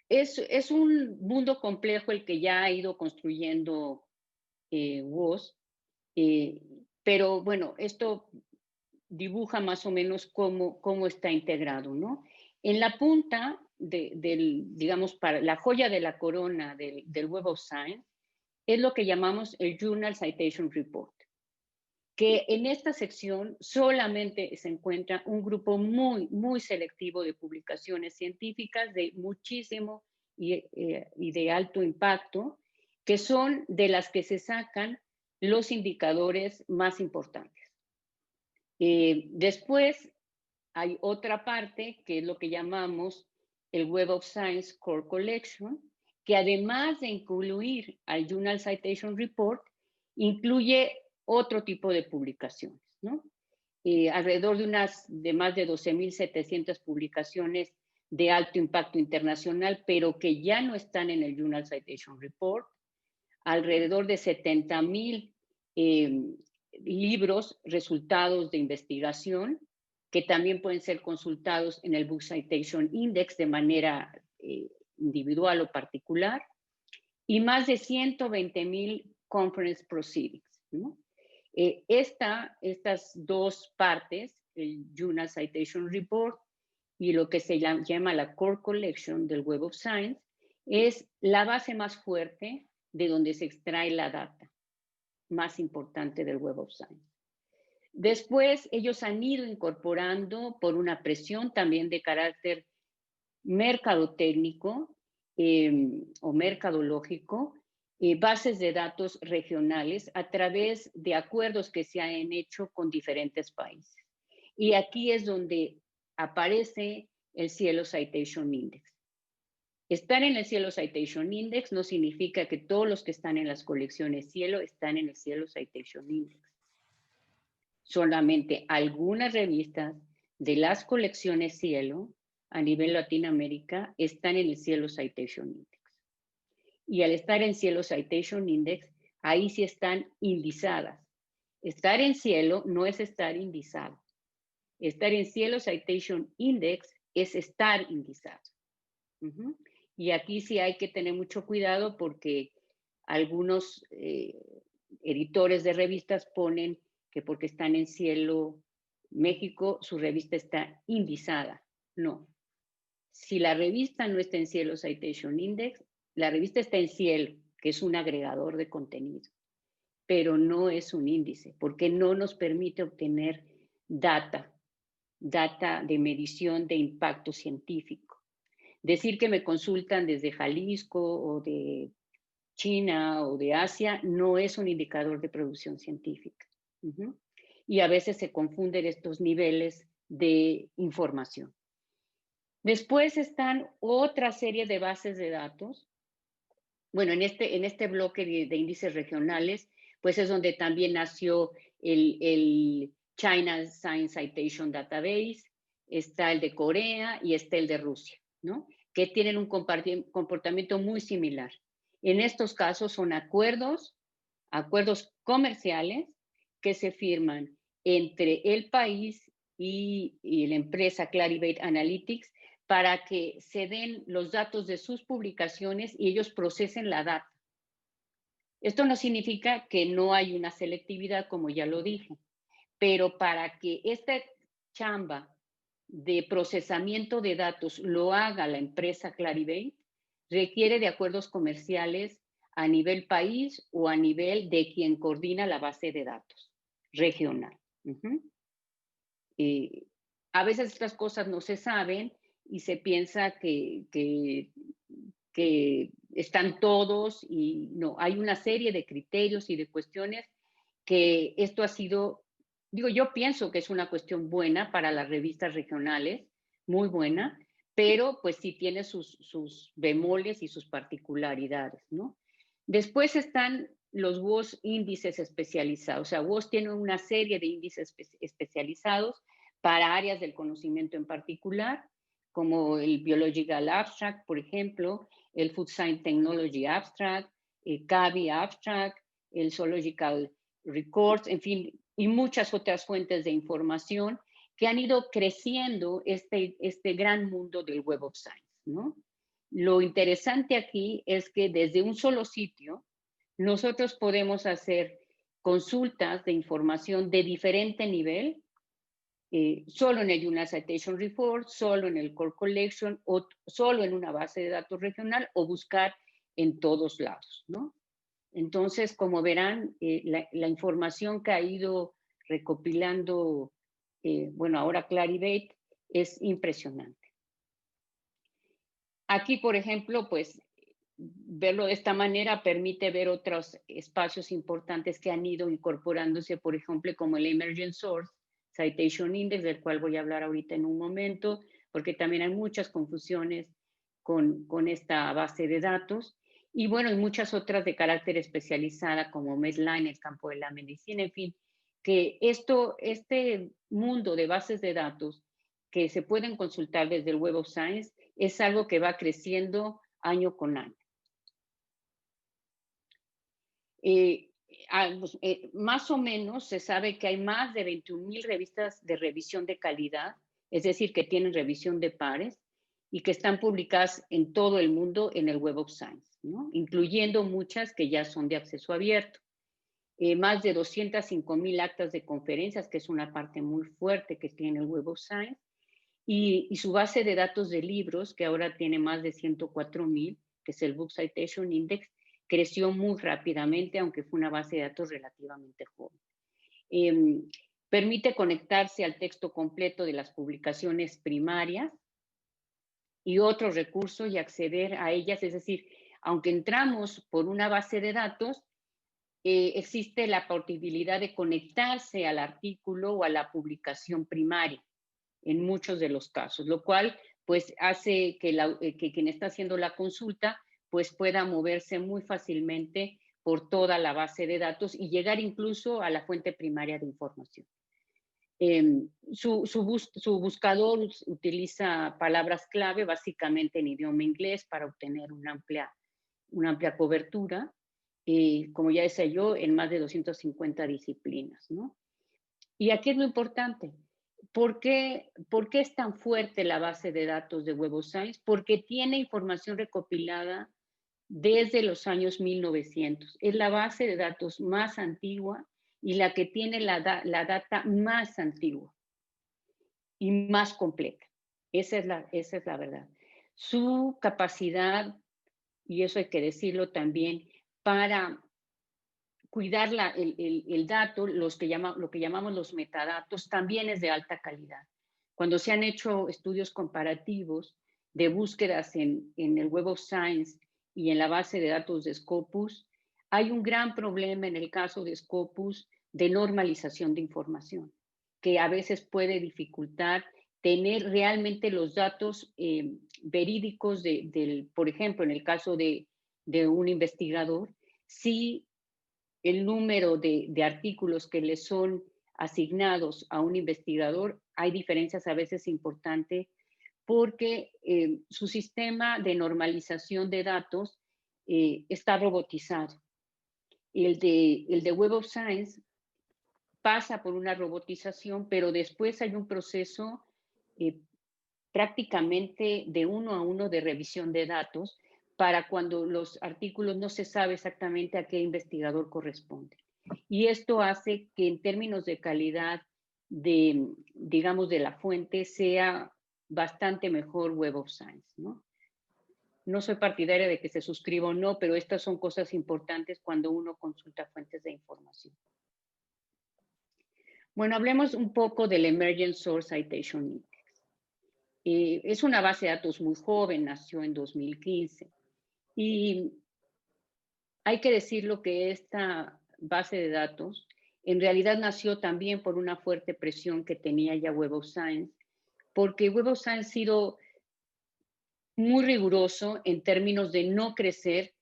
Es un mundo complejo el que ya ha ido construyendo WOS, pero bueno, esto dibuja más o menos cómo está integrado, ¿no? En la punta digamos, para la joya de la corona del Web of Science es lo que llamamos el Journal Citation Report, que en esta sección solamente se encuentra un grupo muy, muy selectivo de publicaciones científicas de muchísimo y de alto impacto, que son de las que se sacan los indicadores más importantes. Después hay otra parte que es lo que llamamos el Web of Science Core Collection, que además de incluir al Journal Citation Report, incluye otro tipo de publicaciones, ¿no? Alrededor de más de 12.700 publicaciones de alto impacto internacional, pero que ya no están en el Journal Citation Report, alrededor de 70.000 libros, resultados de investigación, que también pueden ser consultados en el Book Citation Index de manera individual o particular, y más de 120.000 conference proceedings, ¿no? Estas dos partes, el Journal Citation Report y lo que se llama la Core Collection del Web of Science, es la base más fuerte de donde se extrae la data más importante del Web of Science. Después, ellos han ido incorporando por una presión también de carácter mercadotécnico o mercadológico, bases de datos regionales a través de acuerdos que se han hecho con diferentes países. Y aquí es donde aparece el Cielo Citation Index. Estar en el Cielo Citation Index no significa que todos los que están en las colecciones Cielo están en el Cielo Citation Index. Solamente algunas revistas de las colecciones Cielo a nivel Latinoamérica están en el Cielo Citation Index. Y al estar en Cielo Citation Index, ahí sí están indizadas. Estar en Cielo no es estar indizado. Estar en Cielo Citation Index es estar indizado. Y aquí sí hay que tener mucho cuidado porque algunos editores de revistas ponen que porque están en Cielo México, su revista está indizada. No. Si la revista no está en Cielo Citation Index, la revista está en Cielo, que es un agregador de contenido, pero no es un índice, porque no nos permite obtener data de medición de impacto científico. Decir que me consultan desde Jalisco o de China o de Asia no es un indicador de producción científica. Y a veces se confunden estos niveles de información. Después están otra serie de bases de datos bueno, en este bloque de índices regionales, pues es donde también nació el China Science Citation Database, está el de Corea y está el de Rusia, ¿no? Que tienen un comportamiento muy similar. En estos casos son acuerdos comerciales que se firman entre el país y la empresa Clarivate Analytics para que se den los datos de sus publicaciones y ellos procesen la data. Esto no significa que no hay una selectividad, como ya lo dije, pero para que esta chamba de procesamiento de datos lo haga la empresa Clarivate, requiere de acuerdos comerciales a nivel país o a nivel de quien coordina la base de datos regional. A veces estas cosas no se saben y se piensa que están todos y no, hay una serie de criterios y de cuestiones que esto ha sido, digo, yo pienso que es una cuestión buena para las revistas regionales, muy buena, pero pues sí tiene sus bemoles y sus particularidades, ¿no? Después están los WOS índices especializados, o sea, WOS tiene una serie de índices especializados para áreas del conocimiento en particular, como el Biological Abstract, por ejemplo, el Food Science Technology Abstract, el CABI Abstract, el Zoological Records, en fin, y muchas otras fuentes de información que han ido creciendo este gran mundo del Web of Science, ¿no? Lo interesante aquí es que desde un solo sitio nosotros podemos hacer consultas de información de diferente nivel, solo en el United Citation Report, solo en el Core Collection, o solo en una base de datos regional, o buscar en todos lados, ¿no? Entonces, como verán, la información que ha ido recopilando, bueno, ahora Clarivate, es impresionante. Aquí, por ejemplo, pues verlo de esta manera permite ver otros espacios importantes que han ido incorporándose, por ejemplo, como el Emergent Source Citation Index, del cual voy a hablar ahorita en un momento, porque también hay muchas confusiones con esta base de datos. Y bueno, hay muchas otras de carácter especializada, como Medline, el campo de la medicina, en fin, que este mundo de bases de datos que se pueden consultar desde el Web of Science es algo que va creciendo año con año. Más o menos se sabe que hay más de 21,000 revistas de revisión de calidad, es decir, que tienen revisión de pares y que están publicadas en todo el mundo en el Web of Science, ¿no? Incluyendo muchas que ya son de acceso abierto. Más de 205,000 actas de conferencias, que es una parte muy fuerte que tiene el Web of Science, y su base de datos de libros, que ahora tiene más de 104,000, que es el Book Citation Index, creció muy rápidamente, aunque fue una base de datos relativamente joven. Permite conectarse al texto completo de las publicaciones primarias y otros recursos y acceder a ellas, es decir, aunque entramos por una base de datos, existe la posibilidad de conectarse al artículo o a la publicación primaria en muchos de los casos, lo cual pues hace que quien está haciendo la consulta pues pueda moverse muy fácilmente por toda la base de datos y llegar incluso a la fuente primaria de información. Su buscador utiliza palabras clave básicamente en idioma inglés para obtener una amplia cobertura, como ya decía yo, en más de 250 disciplinas, ¿no? Y aquí es lo importante. ¿Por qué es tan fuerte la base de datos de Web of Science? Porque tiene información recopilada desde los años 1900. Es la base de datos más antigua y la que tiene la data más antigua y más completa. Esa es la verdad. Su capacidad, y eso hay que decirlo también, para cuidar el dato, lo que llamamos los metadatos, también es de alta calidad. Cuando se han hecho estudios comparativos de búsquedas en el Web of Science y en la base de datos de Scopus, hay un gran problema en el caso de Scopus de normalización de información, que a veces puede dificultar tener realmente los datos verídicos por ejemplo, en el caso de de un investigador si el número de artículos que le son asignados a un investigador, hay diferencias a veces importantes porque su sistema de normalización de datos está robotizado. El de Web of Science pasa por una robotización, pero después hay un proceso eh, prácticamente de uno a uno de revisión de datos para cuando los artículos no se sabe exactamente a qué investigador corresponde. Y esto hace que en términos de calidad de, digamos, de la fuente sea bastante mejor Web of Science, ¿no? No soy partidaria de que se suscriba o no, pero estas son cosas importantes cuando uno consulta fuentes de información. Bueno, hablemos un poco del Emergent Source Citation Index. Es una base de datos muy joven, nació en 2015. Y hay que decirlo que esta base de datos en realidad nació también por una fuerte presión que tenía ya Web of Science, porque Web of Science ha sido muy riguroso en términos de no crecer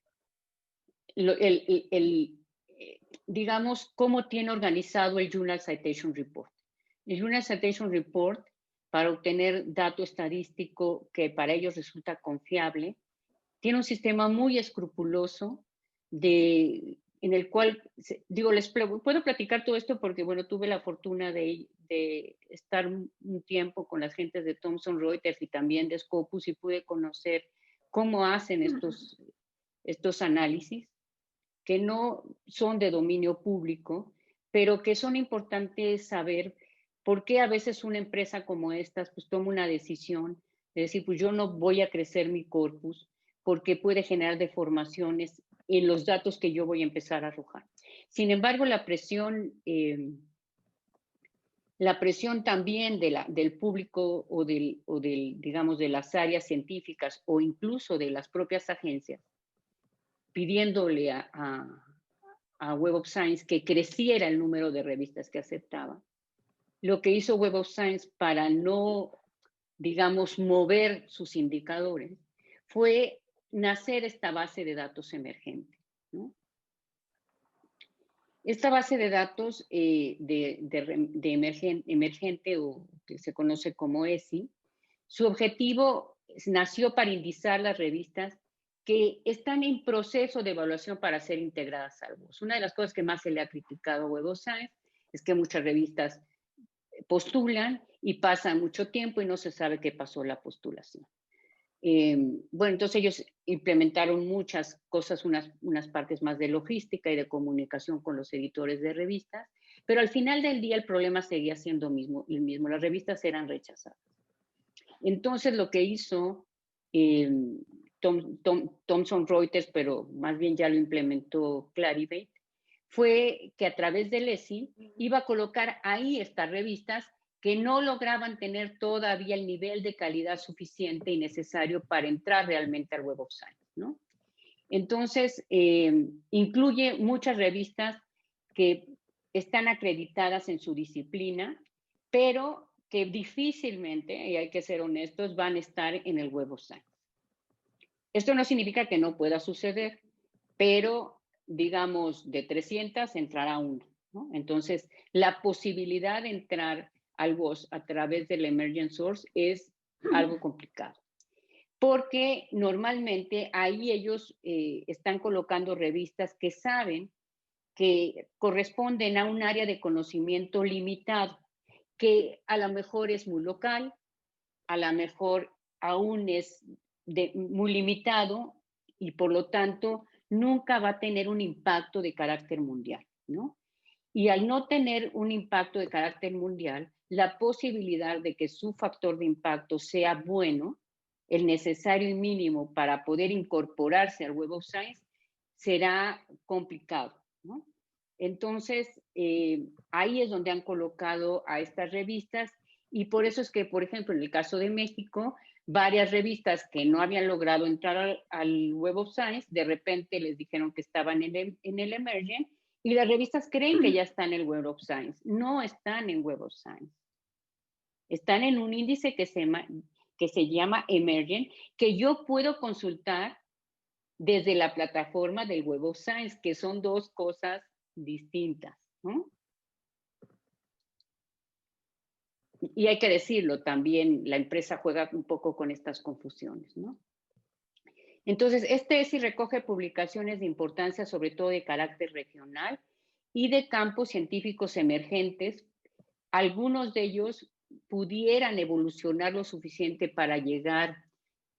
digamos, cómo tiene organizado el Journal Citation Report. El Journal Citation Report, para obtener dato estadístico que para ellos resulta confiable, tiene un sistema muy escrupuloso en el cual, digo, puedo platicar todo esto porque, bueno, tuve la fortuna de estar un tiempo con las gentes de Thomson Reuters y también de Scopus y pude conocer cómo hacen estos análisis que no son de dominio público, pero que son importantes saber por qué a veces una empresa como estas pues toma una decisión de decir, pues yo no voy a crecer mi corpus porque puede generar deformaciones en los datos que yo voy a empezar a arrojar. Sin embargo, la presión también del público o digamos, de las áreas científicas o incluso de las propias agencias, pidiéndole a Web of Science que creciera el número de revistas que aceptaba. Lo que hizo Web of Science para no, digamos, mover sus indicadores fue nacer esta base de datos emergente, ¿no? Esta base de datos emergente o que se conoce como ESI, su objetivo nació para indizar las revistas que están en proceso de evaluación para ser integradas al WOS. Una de las cosas que más se le ha criticado a Web of Science es que muchas revistas postulan y pasa mucho tiempo y no se sabe qué pasó la postulación. Bueno, entonces ellos implementaron muchas cosas, unas partes más de logística y de comunicación con los editores de revistas, pero al final del día el problema seguía siendo el mismo. Las revistas eran rechazadas. Entonces lo que hizo Thomson Reuters, pero más bien ya lo implementó Clarivate, fue que a través del ESI iba a colocar ahí estas revistas que no lograban tener todavía el nivel de calidad suficiente y necesario para entrar realmente al Web of Science, ¿no? Entonces, incluye muchas revistas que están acreditadas en su disciplina, pero que difícilmente, y hay que ser honestos, van a estar en el Web of Science. Esto no significa que no pueda suceder, pero digamos, de 300 entrará uno, ¿no? Entonces, la posibilidad de entrar al WOS a través del Emergent Source es algo complicado, porque normalmente ahí ellos están colocando revistas que saben que corresponden a un área de conocimiento limitado, que a lo mejor es muy local, a lo mejor aún es muy limitado y por lo tanto nunca va a tener un impacto de carácter mundial, ¿no? Y al no tener un impacto de carácter mundial, la posibilidad de que su factor de impacto sea bueno, el necesario y mínimo para poder incorporarse al Web of Science, será complicado, ¿no? Entonces, ahí es donde han colocado a estas revistas y por eso es que, por ejemplo, en el caso de México, varias revistas que no habían logrado entrar al Web of Science, de repente les dijeron que estaban en el Emergent y las revistas creen que ya están en el Web of Science. No están en Web of Science. Están en un índice que se llama Emergent, que yo puedo consultar desde la plataforma del Web of Science, que son dos cosas distintas, ¿no? Y hay que decirlo, también la empresa juega un poco con estas confusiones, ¿no? Entonces, este ESI recoge publicaciones de importancia, sobre todo de carácter regional y de campos científicos emergentes. Algunos de ellos pudieran evolucionar lo suficiente para llegar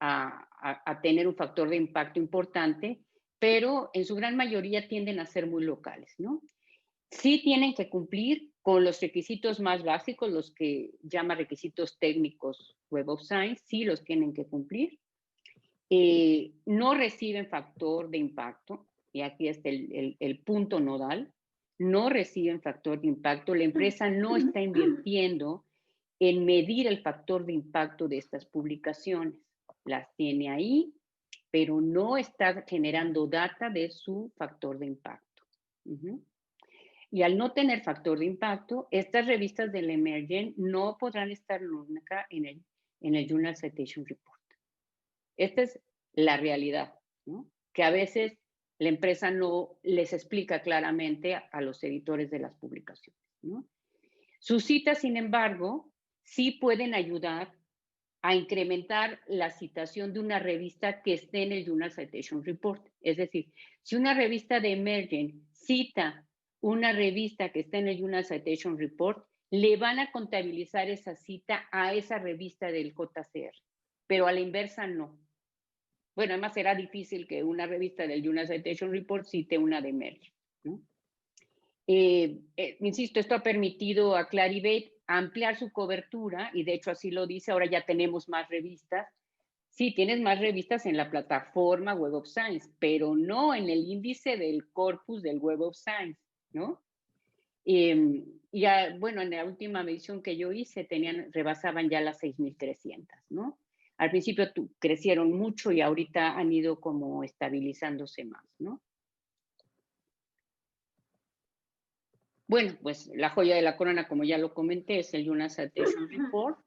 a tener un factor de impacto importante, pero en su gran mayoría tienden a ser muy locales, ¿no? Sí tienen que cumplir con los requisitos más básicos, los que llama requisitos técnicos Web of Science, sí los tienen que cumplir. No reciben factor de impacto, y aquí está el punto nodal, no reciben factor de impacto, la empresa no está invirtiendo en medir el factor de impacto de estas publicaciones, las tiene ahí, pero no está generando data de su factor de impacto. Y al no tener factor de impacto, estas revistas del Emergent no podrán estar nunca en el Journal Citation Report. Esta es la realidad, ¿no? Que a veces la empresa no les explica claramente a los editores de las publicaciones, ¿no? Sus citas, sin embargo, sí pueden ayudar a incrementar la citación de una revista que esté en el Journal Citation Report. Es decir, si una revista de Emergent cita una revista que está en el Journal Citation Report, le van a contabilizar esa cita a esa revista del JCR, pero a la inversa no. Bueno, además será difícil que una revista del Journal Citation Report cite una de Emergent, ¿no? Insisto, esto ha permitido a Clarivate ampliar su cobertura, y de hecho así lo dice, ahora ya tenemos más revistas. Sí, tienes más revistas en la plataforma Web of Science, pero no en el índice del corpus del Web of Science, ¿no? Bueno, en la última medición que yo hice, rebasaban ya las 6,300, ¿no? Al principio crecieron mucho y ahorita han ido como estabilizándose más, ¿no? Bueno, pues la joya de la corona, como ya lo comenté, es el Journal Citation Report,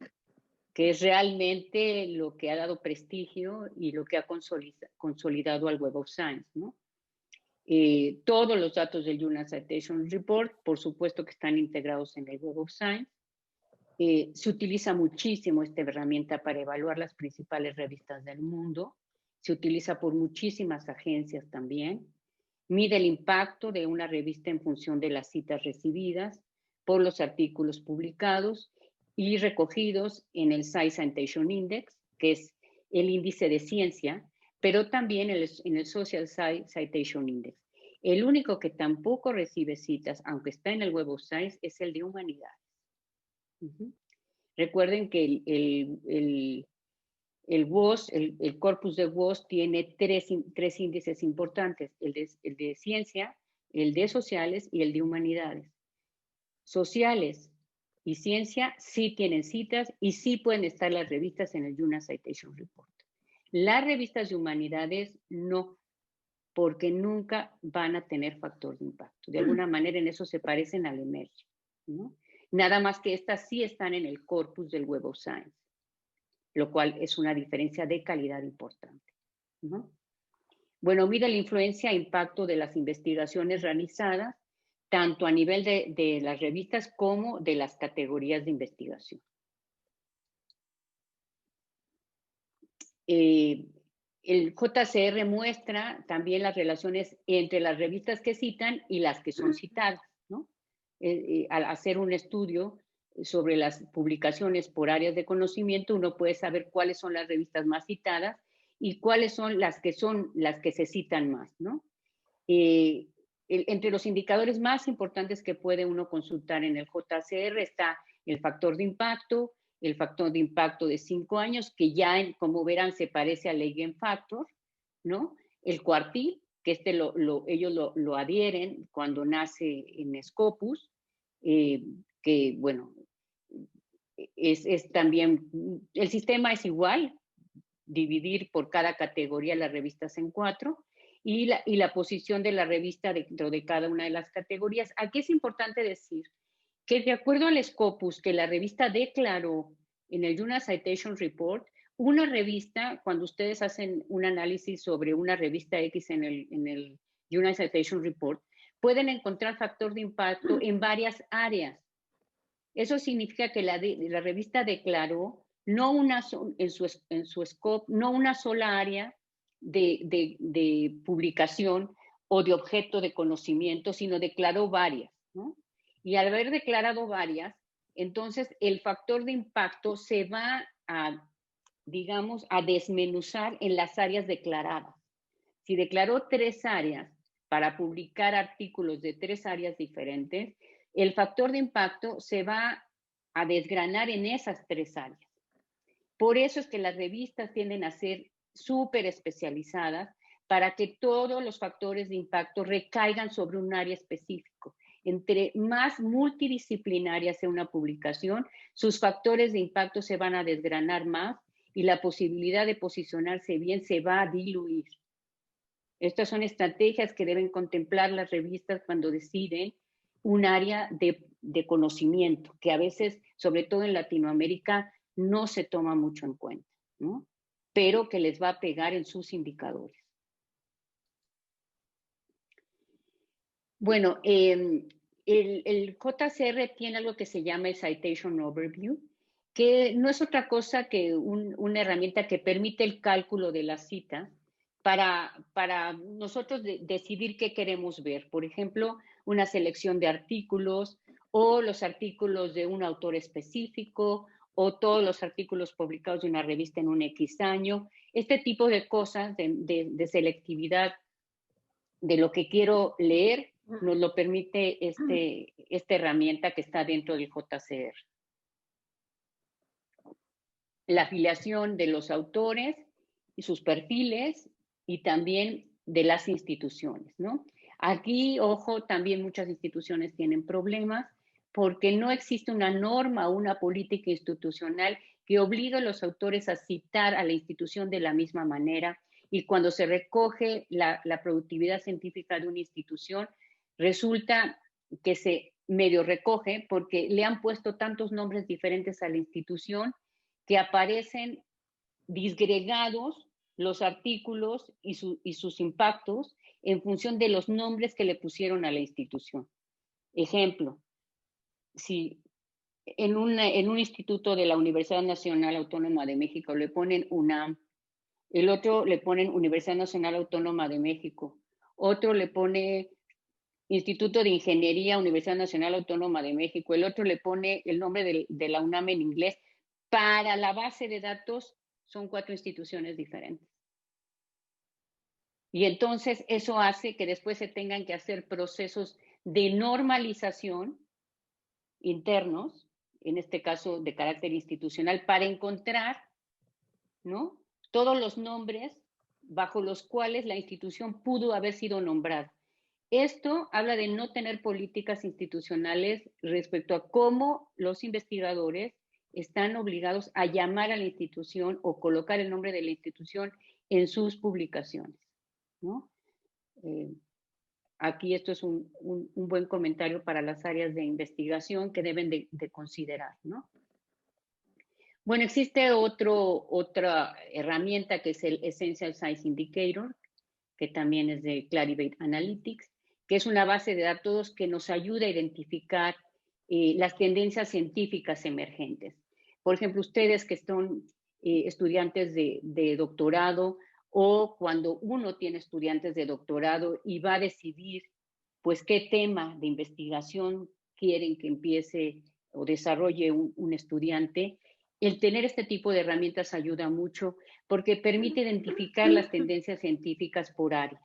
que es realmente lo que ha dado prestigio y lo que ha consolidado al Web of Science, ¿no? Todos los datos del Journal Citation Report, por supuesto que están integrados en el Web of Science. Se utiliza muchísimo esta herramienta para evaluar las principales revistas del mundo. Se utiliza por muchísimas agencias también. Mide el impacto de una revista en función de las citas recibidas, por los artículos publicados y recogidos en el Science Citation Index, que es el índice de ciencia, pero también en el Social Citation Index. El único que tampoco recibe citas, aunque está en el Web of Science, es el de humanidades. Recuerden que el WOS, el corpus de WOS tiene tres índices importantes, el de ciencia, el de sociales y el de humanidades. Sociales y ciencia sí tienen citas y sí pueden estar las revistas en el Journal Citation Report. Las revistas de humanidades no, porque nunca van a tener factor de impacto. De alguna manera en eso se parecen al Emergent, ¿no? Nada más que estas sí están en el corpus del Web of Science, lo cual es una diferencia de calidad importante, ¿no? Bueno, mide la influencia e impacto de las investigaciones realizadas, tanto a nivel de las revistas como de las categorías de investigación. El JCR muestra también las relaciones entre las revistas que citan y las que son citadas, ¿no? Al hacer un estudio sobre las publicaciones por áreas de conocimiento, uno puede saber cuáles son las revistas más citadas y cuáles son las que se citan más, ¿no? Entre los indicadores más importantes que puede uno consultar en el JCR está el factor de impacto de 5 años, que ya, como verán, se parece al Eigen Factor, ¿no? El cuartil, que ellos lo adhieren cuando nace en Scopus, que, bueno, es también, el sistema es igual, dividir por cada categoría las revistas en 4, y la posición de la revista dentro de cada una de las categorías. Aquí es importante decir que de acuerdo al Scopus que la revista declaró en el Journal Citation Report, una revista, cuando ustedes hacen un análisis sobre una revista X en el United Citation Report, pueden encontrar factor de impacto en varias áreas. Eso significa que la revista declaró no en su scope, no una sola área de publicación o de objeto de conocimiento, sino declaró varias, ¿no? Y al haber declarado varias, entonces el factor de impacto se va a, digamos, a desmenuzar en las áreas declaradas. Si declaró 3 áreas para publicar artículos de 3 áreas diferentes, el factor de impacto se va a desgranar en esas 3 áreas. Por eso es que las revistas tienden a ser súper especializadas para que todos los factores de impacto recaigan sobre un área específico. Entre más multidisciplinaria sea una publicación, sus factores de impacto se van a desgranar más y la posibilidad de posicionarse bien se va a diluir. Estas son estrategias que deben contemplar las revistas cuando deciden un área de conocimiento, que a veces, sobre todo en Latinoamérica, no se toma mucho en cuenta, ¿no? Pero que les va a pegar en sus indicadores. Bueno, el JCR tiene algo que se llama el Citation Overview, que no es otra cosa que una herramienta que permite el cálculo de las citas para nosotros decidir qué queremos ver. Por ejemplo, una selección de artículos o los artículos de un autor específico o todos los artículos publicados de una revista en un X año. Este tipo de cosas de selectividad de lo que quiero leer nos lo permite esta herramienta que está dentro del JCR. La afiliación de los autores y sus perfiles y también de las instituciones, ¿no? Aquí, ojo, también muchas instituciones tienen problemas porque no existe una norma o una política institucional que obligue a los autores a citar a la institución de la misma manera, y cuando se recoge la productividad científica de una institución, resulta que se medio recoge porque le han puesto tantos nombres diferentes a la institución que aparecen disgregados los artículos y sus impactos en función de los nombres que le pusieron a la institución. Ejemplo, si en un instituto de la Universidad Nacional Autónoma de México le ponen UNAM, el otro le ponen Universidad Nacional Autónoma de México, otro le pone Instituto de Ingeniería, Universidad Nacional Autónoma de México, el otro le pone el nombre de la UNAM en inglés. Para la base de datos son 4 instituciones diferentes. Y entonces eso hace que después se tengan que hacer procesos de normalización internos, en este caso de carácter institucional, para encontrar, ¿no?, todos los nombres bajo los cuales la institución pudo haber sido nombrada. Esto habla de no tener políticas institucionales respecto a cómo los investigadores están obligados a llamar a la institución o colocar el nombre de la institución en sus publicaciones, ¿no? Aquí esto es un buen comentario para las áreas de investigación que deben de considerar, ¿no? Bueno, existe otra herramienta que es el Essential Science Indicator, que también es de Clarivate Analytics, que es una base de datos que nos ayuda a identificar las tendencias científicas emergentes. Por ejemplo, ustedes que son estudiantes de doctorado, o cuando uno tiene estudiantes de doctorado y va a decidir pues qué tema de investigación quieren que empiece o desarrolle un estudiante, el tener este tipo de herramientas ayuda mucho porque permite identificar las tendencias científicas por área,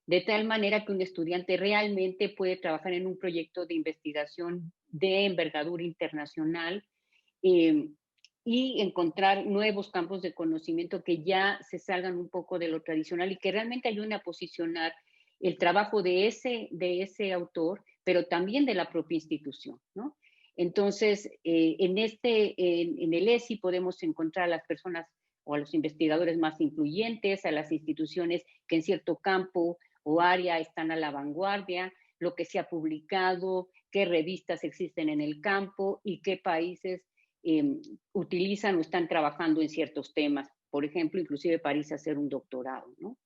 de tal manera que un estudiante realmente puede trabajar en un proyecto de investigación de envergadura internacional y encontrar nuevos campos de conocimiento que ya se salgan un poco de lo tradicional y que realmente ayuden a posicionar el trabajo de ese autor, pero también de la propia institución, ¿no? Entonces, en el ESI podemos encontrar a las personas o a los investigadores más influyentes, a las instituciones que en cierto campo o área están a la vanguardia, lo que se ha publicado, qué revistas existen en el campo y qué países utilizan o están trabajando en ciertos temas, por ejemplo, inclusive para irse a hacer un doctorado, ¿no?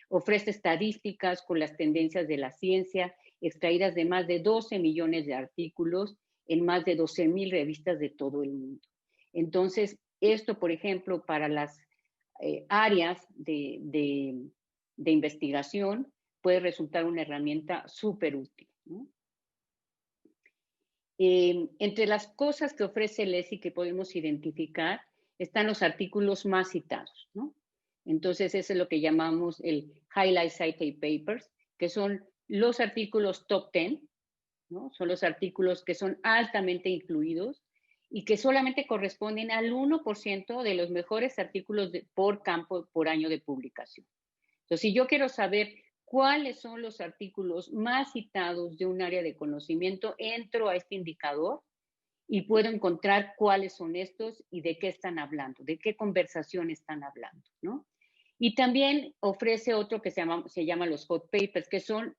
Ofrece estadísticas con las tendencias de la ciencia, extraídas de más de 12 millones de artículos en más de 12,000 revistas de todo el mundo. Entonces, esto, por ejemplo, para las áreas de investigación, puede resultar una herramienta súper útil, ¿no? Entre las cosas que ofrece el ESI que podemos identificar están los artículos más citados, ¿no? Entonces, eso es lo que llamamos el Highlight Cited Papers, que son los artículos top 10, ¿no? Son los artículos que son altamente incluidos y que solamente corresponden al 1% de los mejores artículos por campo por año de publicación. Entonces, si yo quiero saber cuáles son los artículos más citados de un área de conocimiento, entro a este indicador y puedo encontrar cuáles son estos y de qué están hablando, de qué conversación están hablando, ¿no? Y también ofrece otro que se llama los hot papers, que son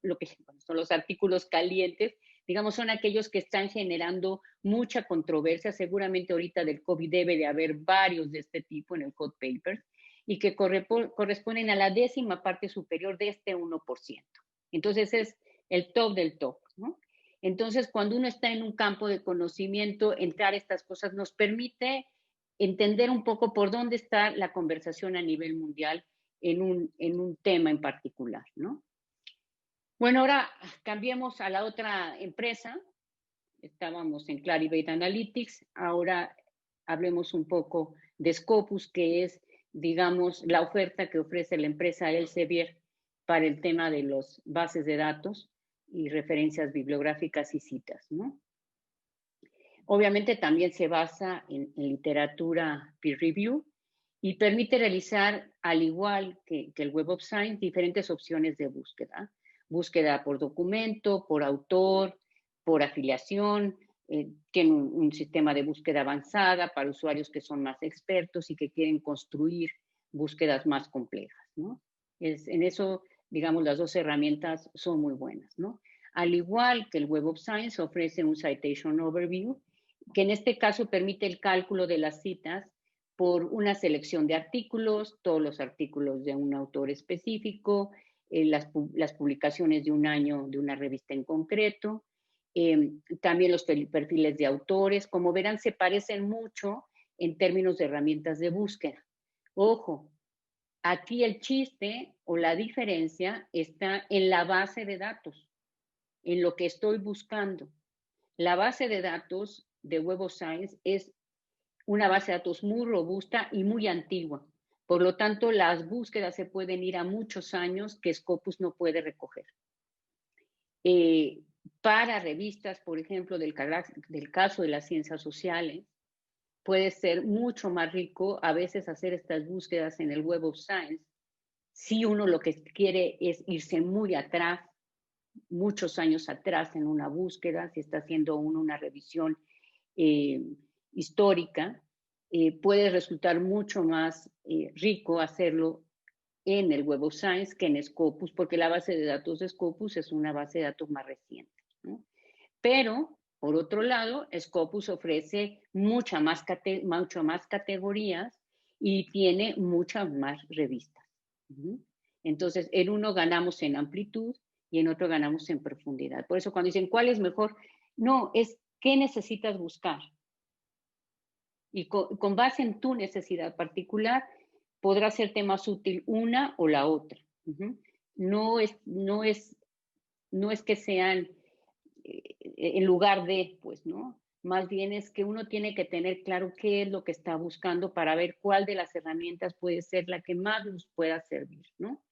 son los artículos calientes, digamos, son aquellos que están generando mucha controversia. Seguramente ahorita del COVID debe de haber varios de este tipo en el hot papers, y que corresponden a la 10ª parte superior de este 1%. Entonces es el top del top, ¿no? Entonces, cuando uno está en un campo de conocimiento, entrar a estas cosas nos permite entender un poco por dónde está la conversación a nivel mundial en un tema en particular, ¿no? Bueno, ahora cambiemos a la otra empresa. Estábamos en Clarivate Analytics, ahora hablemos un poco de Scopus, que es, digamos, la oferta que ofrece la empresa Elsevier para el tema de las bases de datos y referencias bibliográficas y citas, ¿no? Obviamente también se basa en literatura peer review y permite realizar, al igual que el Web of Science, diferentes opciones de búsqueda. Búsqueda por documento, por autor, por afiliación. Tiene un sistema de búsqueda avanzada para usuarios que son más expertos y que quieren construir búsquedas más complejas, ¿no? En eso, digamos, las dos herramientas son muy buenas, ¿no? Al igual que el Web of Science, ofrece un Citation Overview, que en este caso permite el cálculo de las citas por una selección de artículos, todos los artículos de un autor específico, las publicaciones de un año de una revista en concreto, también los perfiles de autores. Como verán, se parecen mucho en términos de herramientas de búsqueda. Ojo, aquí el chiste o la diferencia está en la base de datos, en lo que estoy buscando. La base de datos de Web of Science es una base de datos muy robusta y muy antigua. Por lo tanto, las búsquedas se pueden ir a muchos años que Scopus no puede recoger. Para revistas, por ejemplo, del caso de las ciencias sociales, puede ser mucho más rico a veces hacer estas búsquedas en el Web of Science si uno lo que quiere es irse muy atrás, muchos años atrás en una búsqueda, si está haciendo uno una revisión histórica, puede resultar mucho más rico hacerlo en el Web of Science que en Scopus, porque la base de datos de Scopus es una base de datos más reciente, ¿no? Pero, por otro lado, Scopus ofrece mucho más categorías y tiene muchas más revistas. Entonces, en uno ganamos en amplitud y en otro ganamos en profundidad. Por eso cuando dicen, ¿cuál es mejor? No, es qué necesitas buscar. Y con base en tu necesidad particular, podrá serte más útil una o la otra. No es que sean en lugar de, pues, ¿no? Más bien es que uno tiene que tener claro qué es lo que está buscando para ver cuál de las herramientas puede ser la que más nos pueda servir, ¿no?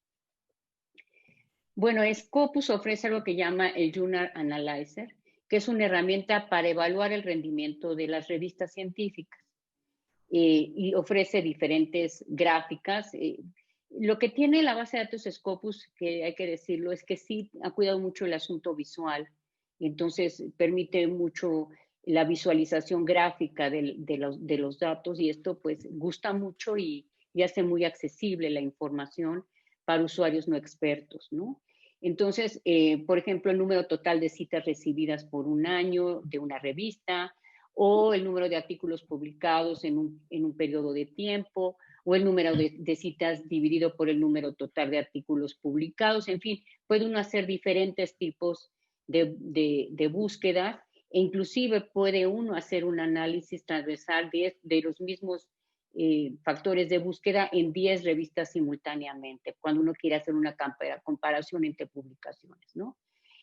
Bueno, Scopus ofrece algo que llama el Journal Analyzer, que es una herramienta para evaluar el rendimiento de las revistas científicas. Y ofrece diferentes gráficas. Lo que tiene la base de datos Scopus, que hay que decirlo, es que sí ha cuidado mucho el asunto visual. Entonces, permite mucho la visualización gráfica de los datos, y esto pues gusta mucho y hace muy accesible la información para usuarios no expertos, ¿no? Entonces, por ejemplo, el número total de citas recibidas por un año de una revista, o el número de artículos publicados en un periodo de tiempo, o el número de citas dividido por el número total de artículos publicados. En fin, puede uno hacer diferentes tipos de búsquedas, e inclusive puede uno hacer un análisis transversal de los mismos factores de búsqueda en 10 revistas simultáneamente, cuando uno quiere hacer una comparación entre publicaciones, ¿no?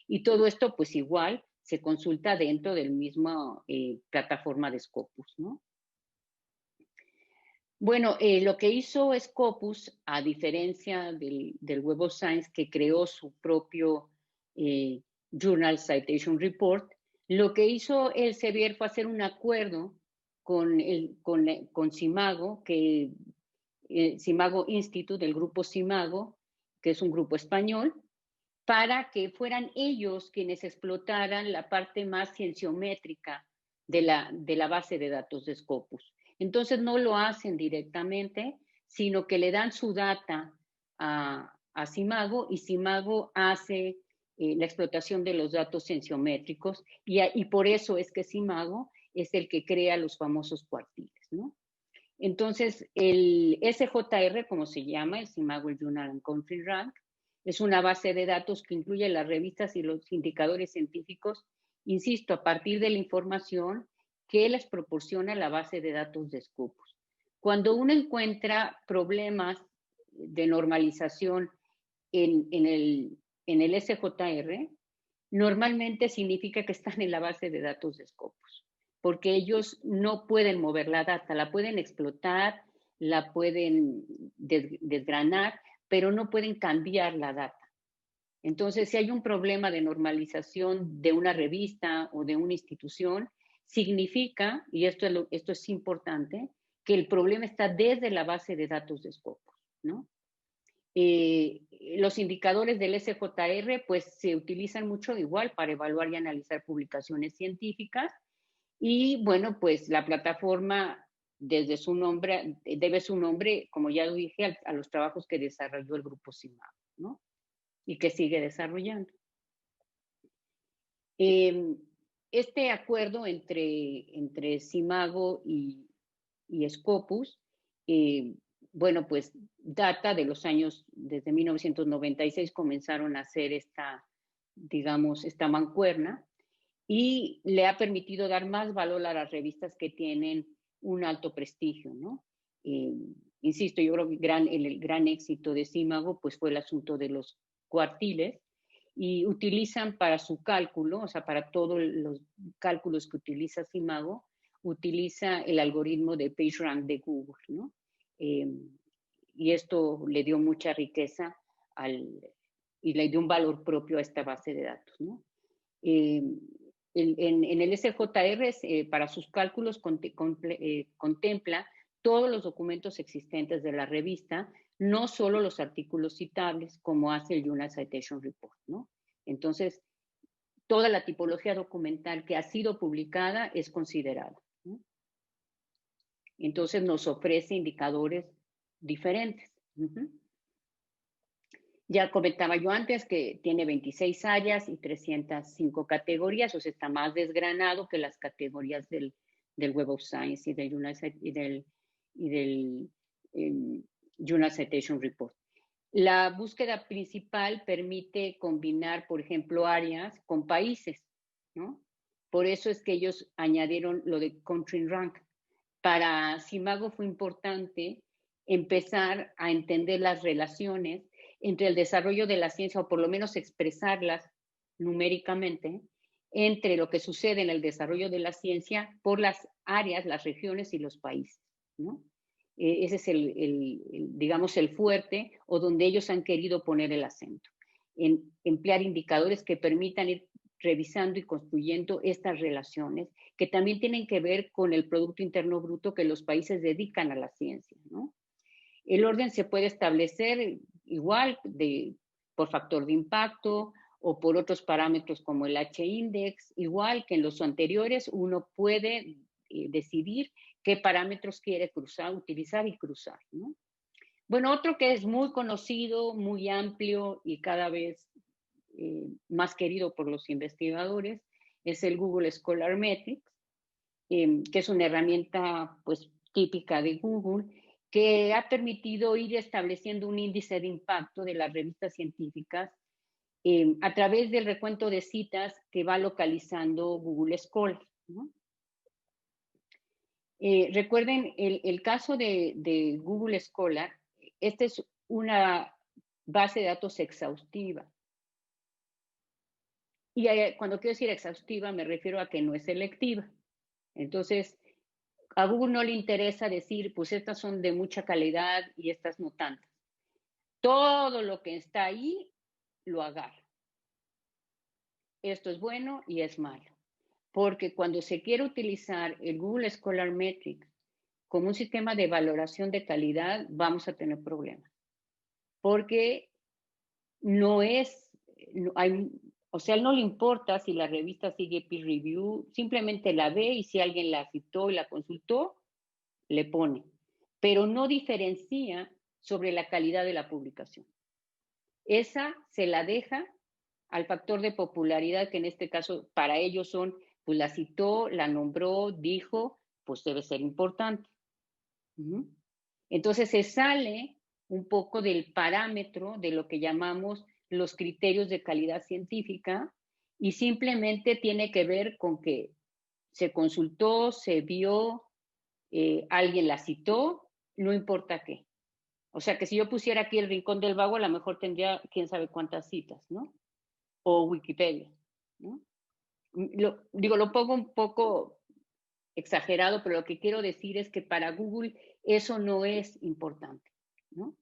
Y todo esto, pues igual, se consulta dentro del mismo plataforma de Scopus, ¿no? Bueno, lo que hizo Scopus, a diferencia del Web of Science, que creó su propio Journal Citation Report, lo que hizo Elsevier fue hacer un acuerdo con Simago, Simago Institute, del grupo Simago, que es un grupo español, para que fueran ellos quienes explotaran la parte más cienciométrica de la base de datos de Scopus. Entonces no lo hacen directamente, sino que le dan su data a Simago, y Simago hace la explotación de los datos cienciométricos, y por eso es que Simago es el que crea los famosos cuartiles, ¿no? Entonces, el SJR, como se llama, el Simago Journal and Country Rank, es una base de datos que incluye las revistas y los indicadores científicos, insisto, a partir de la información que les proporciona la base de datos de Scopus. Cuando uno encuentra problemas de normalización en el SJR, normalmente significa que están en la base de datos de Scopus, porque ellos no pueden mover la data, la pueden explotar, la pueden desgranar, pero no pueden cambiar la data. Entonces, si hay un problema de normalización de una revista o de una institución, significa, y esto es importante, que el problema está desde la base de datos de Scopus, ¿no? Los indicadores del SJR pues se utilizan mucho igual para evaluar y analizar publicaciones científicas, y bueno, pues la plataforma desde su nombre, debe su nombre, como ya lo dije, a los trabajos que desarrolló el grupo Simago, ¿no? Y que sigue desarrollando. Este acuerdo entre Simago y Scopus, bueno, pues data de los años, desde 1996 comenzaron a hacer digamos, esta mancuerna, y le ha permitido dar más valor a las revistas que tienen un alto prestigio, ¿no? Insisto, yo creo que el gran éxito de Simago pues fue el asunto de los cuartiles, y utilizan para su cálculo, o sea, para todos los cálculos que utiliza Simago, utiliza el algoritmo de PageRank de Google, ¿no? Y esto le dio mucha riqueza y le dio un valor propio a esta base de datos, ¿no? En el SJR, para sus cálculos, contempla todos los documentos existentes de la revista, no solo los artículos citables, como hace el Journal Citation Report, ¿no? Entonces, toda la tipología documental que ha sido publicada es considerada, ¿no? Entonces, nos ofrece indicadores diferentes. Ya comentaba yo antes que tiene 26 áreas y 305 categorías, o sea, está más desgranado que las categorías del Web of Science y del Journal Citation Report. La búsqueda principal permite combinar, por ejemplo, áreas con países, ¿no? Por eso es que ellos añadieron lo de Country Rank. Para Simago fue importante empezar a entender las relaciones entre el desarrollo de la ciencia, o por lo menos expresarlas numéricamente, entre lo que sucede en el desarrollo de la ciencia por las áreas, las regiones y los países, ¿no? Ese es digamos, el fuerte, o donde ellos han querido poner el acento, en emplear indicadores que permitan ir revisando y construyendo estas relaciones, que también tienen que ver con el Producto Interno Bruto que los países dedican a la ciencia, ¿no? El orden se puede establecer igual por factor de impacto o por otros parámetros como el H-index, igual que en los anteriores. Uno puede decidir qué parámetros quiere utilizar y cruzar, ¿no? Bueno, otro que es muy conocido, muy amplio y cada vez más querido por los investigadores es el Google Scholar Metrics, que es una herramienta pues típica de Google, que ha permitido ir estableciendo un índice de impacto de las revistas científicas a través del recuento de citas que va localizando Google Scholar, ¿no? Recuerden el caso de Google Scholar. Esta es una base de datos exhaustiva. Y cuando quiero decir exhaustiva me refiero a que no es selectiva. Entonces, a Google no le interesa decir, pues estas son de mucha calidad y estas no tantas. Todo lo que está ahí lo agarra. Esto es bueno y es malo. Porque cuando se quiere utilizar el Google Scholar Metrics como un sistema de valoración de calidad, vamos a tener problemas. Porque no es, no hay, o sea, no le importa si la revista sigue peer review, simplemente la ve y si alguien la citó y la consultó, le pone. Pero no diferencia sobre la calidad de la publicación. Esa se la deja al factor de popularidad, que en este caso para ellos son, pues la citó, la nombró, dijo, pues debe ser importante. Entonces se sale un poco del parámetro de lo que llamamos los criterios de calidad científica y simplemente tiene que ver con que se consultó, se vio, alguien la citó, no importa qué. O sea que si yo pusiera aquí el Rincón del Vago, a lo mejor tendría quién sabe cuántas citas, ¿no? O Wikipedia, ¿no? Lo pongo un poco exagerado, pero lo que quiero decir es que para Google eso no es importante, ¿no?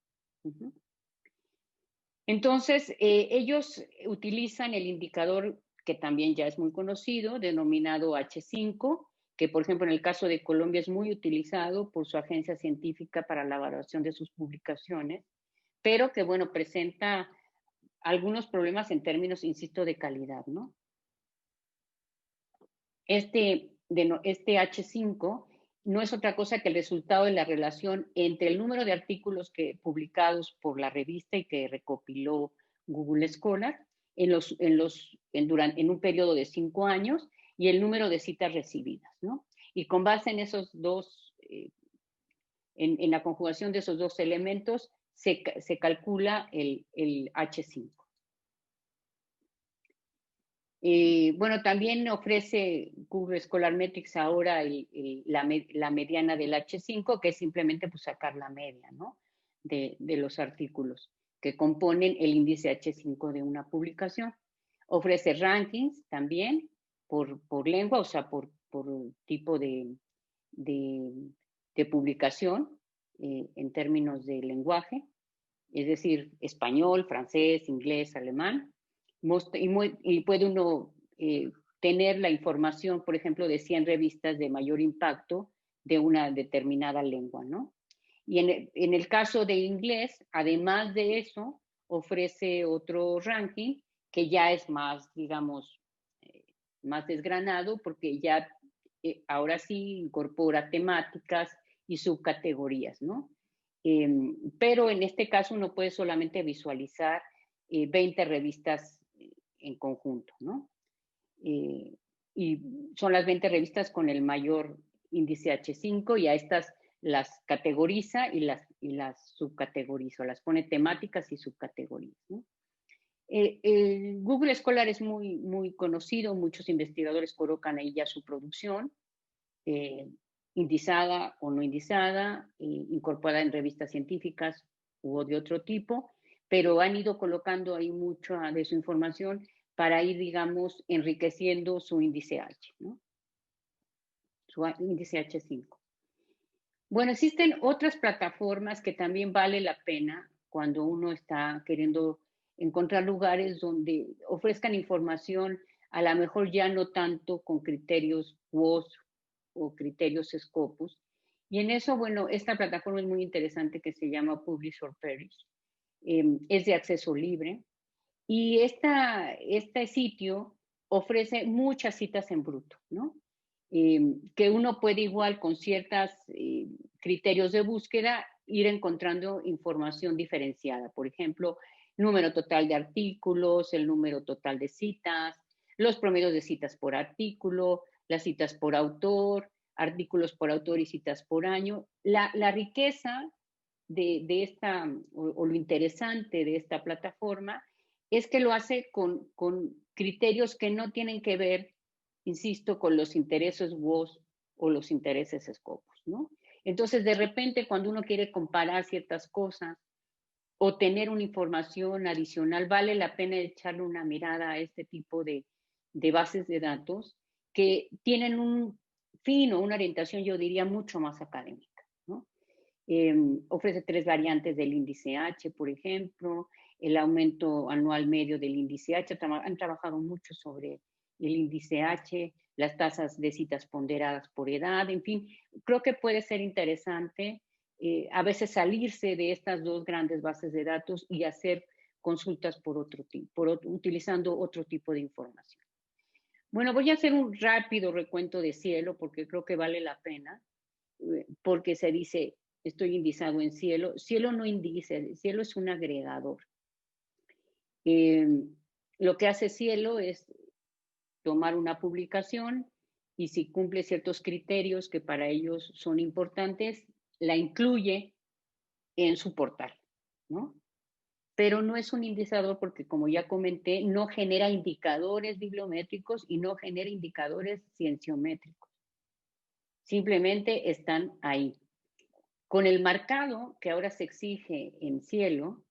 Entonces, ellos utilizan el indicador que también ya es muy conocido, denominado H5, que por ejemplo en el caso de Colombia es muy utilizado por su agencia científica para la evaluación de sus publicaciones, pero que bueno, presenta algunos problemas en términos, insisto, de calidad, ¿no? Este H5 no es otra cosa que el resultado de la relación entre el número de artículos publicados por la revista y que recopiló Google Scholar en un periodo de 5 años y el número de citas recibidas, ¿no? Y con base en esos dos, en la conjugación de esos dos elementos, se calcula el H5. Bueno, también ofrece Google Scholar Metrics ahora la mediana del H5, que es simplemente pues, sacar la media, ¿no? de los artículos que componen el índice H5 de una publicación. Ofrece rankings también por lengua, o sea, por tipo de publicación en términos de lenguaje, es decir, español, francés, inglés, alemán. Y puede uno tener la información, por ejemplo, de 100 revistas de mayor impacto de una determinada lengua, ¿no? Y en el caso de inglés, además de eso, ofrece otro ranking que ya es más, digamos, más desgranado porque ya ahora sí incorpora temáticas y subcategorías, ¿no? Pero en este caso uno puede solamente visualizar 20 revistas en conjunto, ¿no? Y son las 20 revistas con el mayor índice H5 y a estas las categoriza y las subcategoriza, las pone temáticas y subcategorías, ¿no? El Google Scholar es muy, muy conocido, muchos investigadores colocan ahí ya su producción, indizada o no indizada, incorporada en revistas científicas u de otro tipo, pero han ido colocando ahí mucha de su información para ir, digamos, enriqueciendo su índice H, ¿no? Su índice H5. Bueno, existen otras plataformas que también vale la pena cuando uno está queriendo encontrar lugares donde ofrezcan información, a lo mejor ya no tanto con criterios WOS o criterios Scopus. Y en eso, bueno, esta plataforma es muy interesante que se llama Publish or Perish. Es de acceso libre. Y este sitio ofrece muchas citas en bruto, ¿no? Que uno puede igual con ciertos criterios de búsqueda ir encontrando información diferenciada. Por ejemplo, número total de artículos, el número total de citas, los promedios de citas por artículo, las citas por autor, artículos por autor y citas por año. La riqueza de esta, o lo interesante de esta plataforma, es que lo hace con criterios que no tienen que ver, insisto, con los intereses WOS o los intereses Scopus, ¿no? Entonces, de repente, cuando uno quiere comparar ciertas cosas o tener una información adicional, vale la pena echarle una mirada a este tipo de bases de datos que tienen un fin o una orientación, yo diría, mucho más académica, ¿no? Ofrece 3 variantes del índice H, por ejemplo, el aumento anual medio del índice H, han trabajado mucho sobre el índice H, las tasas de citas ponderadas por edad, en fin, creo que puede ser interesante a veces salirse de estas dos grandes bases de datos y hacer consultas por otro tipo, utilizando otro tipo de información. Bueno, voy a hacer un rápido recuento de Cielo porque creo que vale la pena, porque se dice, estoy indizado en Cielo. Cielo no indice, Cielo es un agregador. Lo que hace Cielo es tomar una publicación y si cumple ciertos criterios que para ellos son importantes, la incluye en su portal, ¿no? Pero no es un indicador porque, como ya comenté, no genera indicadores bibliométricos y no genera indicadores cienciométricos. Simplemente están ahí. Con el marcado que ahora se exige en Cielo,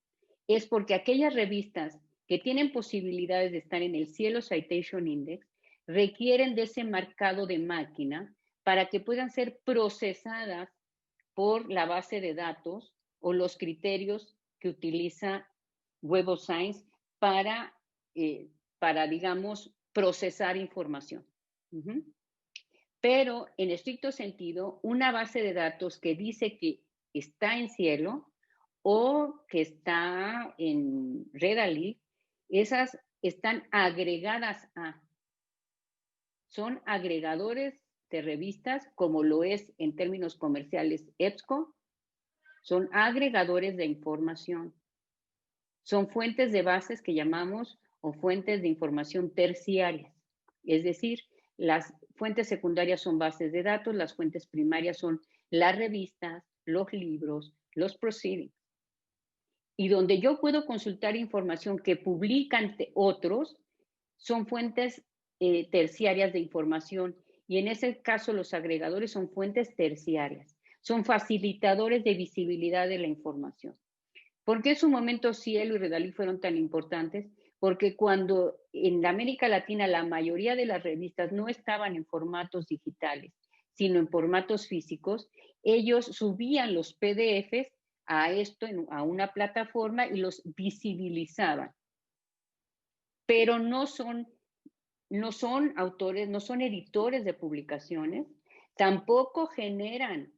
es porque aquellas revistas que tienen posibilidades de estar en el Cielo Citation Index requieren de ese marcado de máquina para que puedan ser procesadas por la base de datos o los criterios que utiliza Web of Science para digamos, procesar información. Pero en estricto sentido, una base de datos que dice que está en Cielo o que está en Redalytics, esas están agregadas a, son agregadores de revistas, como lo es en términos comerciales EBSCO, son agregadores de información, son fuentes de bases que llamamos o fuentes de información terciarias, es decir, las fuentes secundarias son bases de datos, las fuentes primarias son las revistas, los libros, los proceedings. Y donde yo puedo consultar información que publican otros, son fuentes terciarias de información. Y en ese caso los agregadores son fuentes terciarias, son facilitadores de visibilidad de la información. ¿Por qué en su momento Cielo y Redalytics fueron tan importantes? Porque cuando en América Latina la mayoría de las revistas no estaban en formatos digitales, sino en formatos físicos, ellos subían los PDFs a a una plataforma y los visibilizaban. Pero no son autores, no son editores de publicaciones, tampoco generan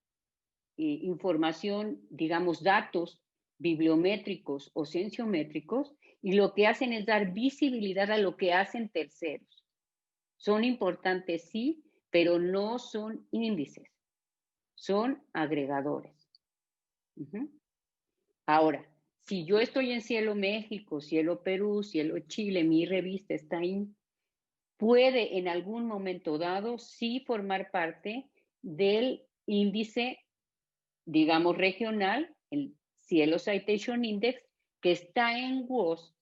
información, digamos, datos bibliométricos o cienciométricos, y lo que hacen es dar visibilidad a lo que hacen terceros. Son importantes, sí, pero no son índices, son agregadores. Ahora, si yo estoy en Cielo México, Cielo Perú, Cielo Chile, mi revista está ahí, puede en algún momento dado sí formar parte del índice, digamos, regional, el Cielo Citation Index, que está en WOS,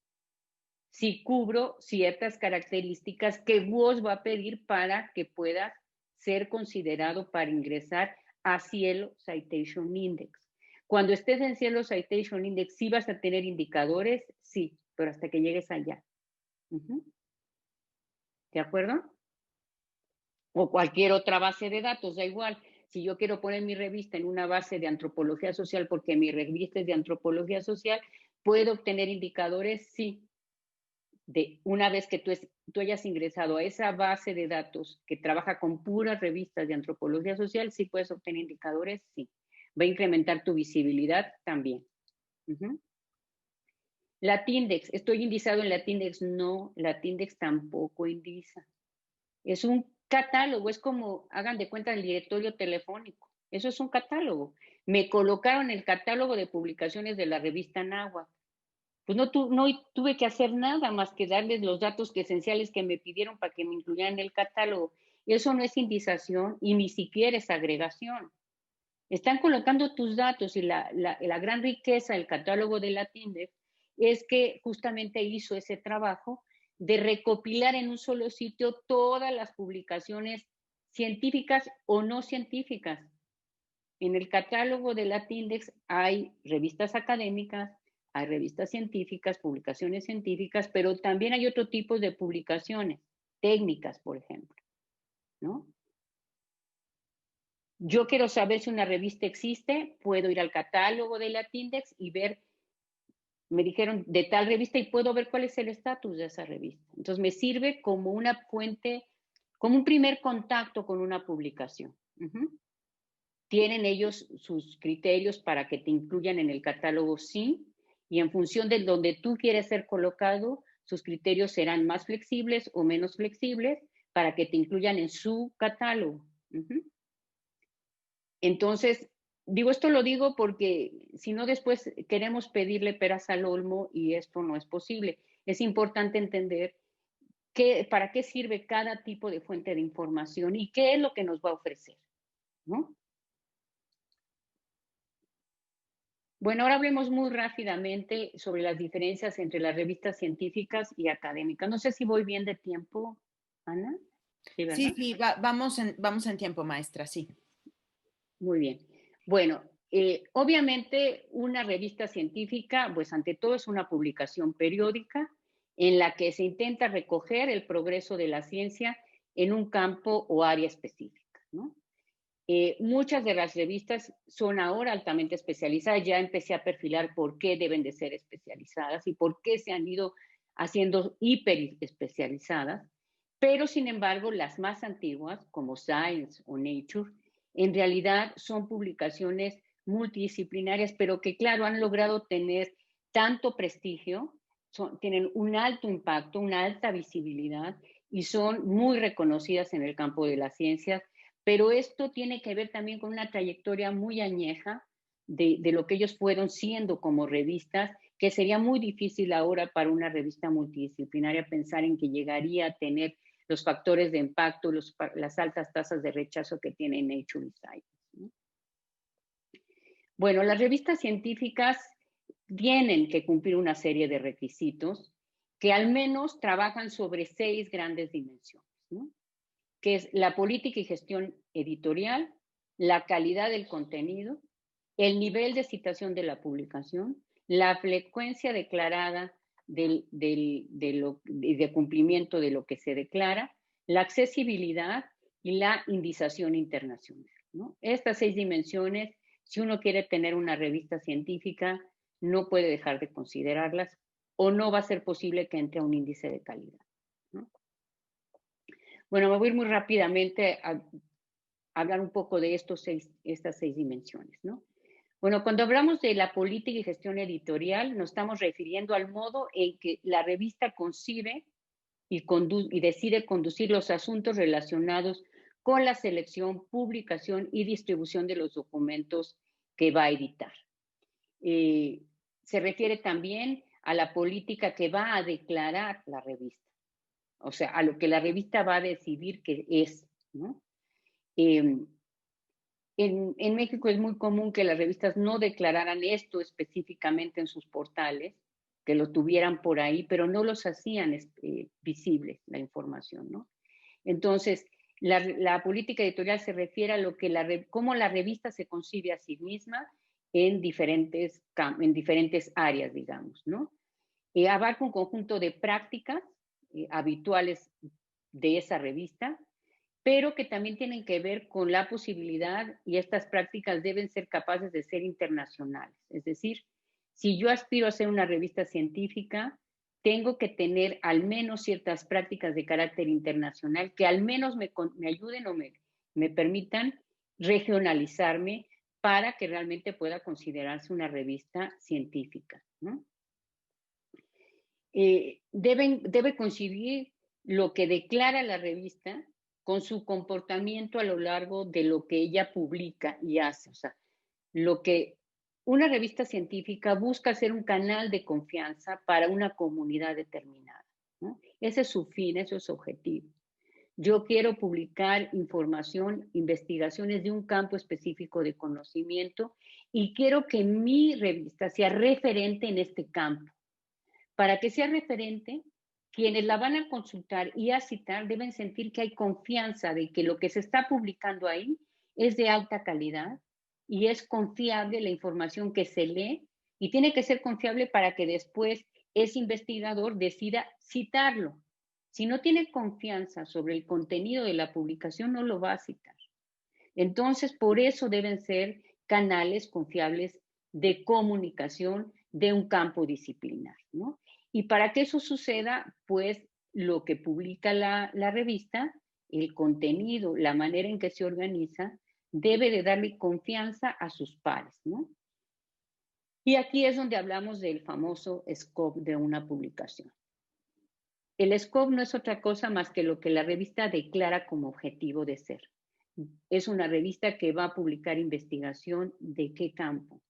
si cubro ciertas características que WOS va a pedir para que pueda ser considerado para ingresar a Cielo Citation Index. Cuando estés en Cielo Citation Index, ¿sí vas a tener indicadores? Sí, pero hasta que llegues allá. ¿De acuerdo? O cualquier otra base de datos, da igual. Si yo quiero poner mi revista en una base de antropología social porque mi revista es de antropología social, ¿puedo obtener indicadores? Sí. Una vez que tú hayas ingresado a esa base de datos que trabaja con puras revistas de antropología social, sí puedes obtener indicadores, sí. Va a incrementar tu visibilidad también. Latindex, ¿estoy indizado en Latindex? No, Latindex tampoco indiza. Es un catálogo, es como, hagan de cuenta, el directorio telefónico. Eso es un catálogo. Me colocaron el catálogo de publicaciones de la revista Náhuatl. Pues no tuve que hacer nada más que darles los datos esenciales que me pidieron para que me incluyeran en el catálogo. Eso no es indización y ni siquiera es agregación. Están colocando tus datos y la gran riqueza del catálogo de Latindex es que justamente hizo ese trabajo de recopilar en un solo sitio todas las publicaciones científicas o no científicas. En el catálogo de Latindex hay revistas académicas, hay revistas científicas, publicaciones científicas, pero también hay otro tipo de publicaciones, técnicas, por ejemplo, ¿no? Yo quiero saber si una revista existe, puedo ir al catálogo de Latindex y ver, me dijeron de tal revista y puedo ver cuál es el estatus de esa revista. Entonces me sirve como una fuente, como un primer contacto con una publicación. Tienen ellos sus criterios para que te incluyan en el catálogo, sí, y en función de donde tú quieres ser colocado, sus criterios serán más flexibles o menos flexibles para que te incluyan en su catálogo. Entonces, digo, esto lo digo porque si no después queremos pedirle peras al olmo y esto no es posible. Es importante entender para qué sirve cada tipo de fuente de información y qué es lo que nos va a ofrecer, ¿no? Bueno, ahora hablemos muy rápidamente sobre las diferencias entre las revistas científicas y académicas. No sé si voy bien de tiempo, Ana. Sí, Sí, ¿verdad? sí, vamos en tiempo, maestra, sí. Muy bien. Bueno, obviamente una revista científica, pues ante todo es una publicación periódica en la que se intenta recoger el progreso de la ciencia en un campo o área específica, ¿no? Muchas de las revistas son ahora altamente especializadas. Ya empecé a perfilar por qué deben de ser especializadas y por qué se han ido haciendo hiper especializadas. Pero, sin embargo, las más antiguas, como Science o Nature, en realidad son publicaciones multidisciplinarias, pero que, claro, han logrado tener tanto prestigio, tienen un alto impacto, una alta visibilidad y son muy reconocidas en el campo de las ciencias, pero esto tiene que ver también con una trayectoria muy añeja de lo que ellos fueron siendo como revistas, que sería muy difícil ahora para una revista multidisciplinaria pensar en que llegaría a tener los factores de impacto, las altas tasas de rechazo que tiene Nature y Science, ¿no? Bueno, las revistas científicas tienen que cumplir una serie de requisitos que al menos trabajan sobre 6 grandes dimensiones, ¿no? Que es la política y gestión editorial, la calidad del contenido, el nivel de citación de la publicación, la frecuencia declarada de cumplimiento de lo que se declara, la accesibilidad y la indización internacional, ¿no? Estas 6 dimensiones, si uno quiere tener una revista científica, no puede dejar de considerarlas o no va a ser posible que entre a un índice de calidad, ¿no? Bueno, me voy a ir muy rápidamente a hablar un poco de estas 6 dimensiones, ¿no? Bueno, cuando hablamos de la política y gestión editorial, nos estamos refiriendo al modo en que la revista concibe y decide conducir los asuntos relacionados con la selección, publicación y distribución de los documentos que va a editar. Se refiere también a la política que va a declarar la revista, o sea, a lo que la revista va a decidir que es, ¿no? En México es muy común que las revistas no declararan esto específicamente en sus portales, que lo tuvieran por ahí, pero no los hacían visibles la información, ¿no? Entonces, la política editorial se refiere a lo que cómo la revista se concibe a sí misma en diferentes áreas, digamos, ¿no? Abarca un conjunto de prácticas habituales de esa revista, pero que también tienen que ver con la posibilidad, y estas prácticas deben ser capaces de ser internacionales. Es decir, si yo aspiro a ser una revista científica, tengo que tener al menos ciertas prácticas de carácter internacional que al menos me ayuden o me permitan regionalizarme para que realmente pueda considerarse una revista científica, ¿no? Debe coincidir lo que declara la revista con su comportamiento a lo largo de lo que ella publica y hace. O sea, lo que una revista científica busca ser un canal de confianza para una comunidad determinada, ¿no? Ese es su fin, ese es su objetivo. Yo quiero publicar información, investigaciones de un campo específico de conocimiento y quiero que mi revista sea referente en este campo. Para que sea referente, quienes la van a consultar y a citar deben sentir que hay confianza de que lo que se está publicando ahí es de alta calidad y es confiable la información que se lee y tiene que ser confiable para que después ese investigador decida citarlo. Si no tiene confianza sobre el contenido de la publicación, no lo va a citar. Entonces, por eso deben ser canales confiables de comunicación de un campo disciplinar, ¿no? Y para que eso suceda, pues lo que publica la revista, el contenido, la manera en que se organiza, debe de darle confianza a sus pares, ¿no? Y aquí es donde hablamos del famoso scope de una publicación. El scope no es otra cosa más que lo que la revista declara como objetivo de ser. Es una revista que va a publicar investigación de qué campo.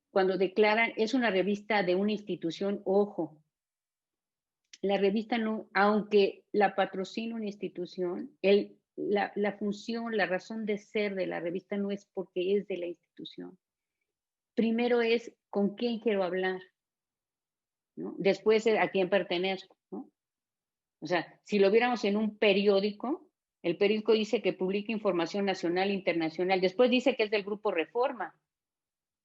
Cuando declaran, es una revista de una institución, ojo, la revista no, aunque la patrocina una institución, la función, la razón de ser de la revista no es porque es de la institución. Primero es con quién quiero hablar, ¿no? Después a quién pertenezco, ¿no? O sea, si lo viéramos en un periódico, el periódico dice que publica información nacional e internacional, después dice que es del Grupo Reforma.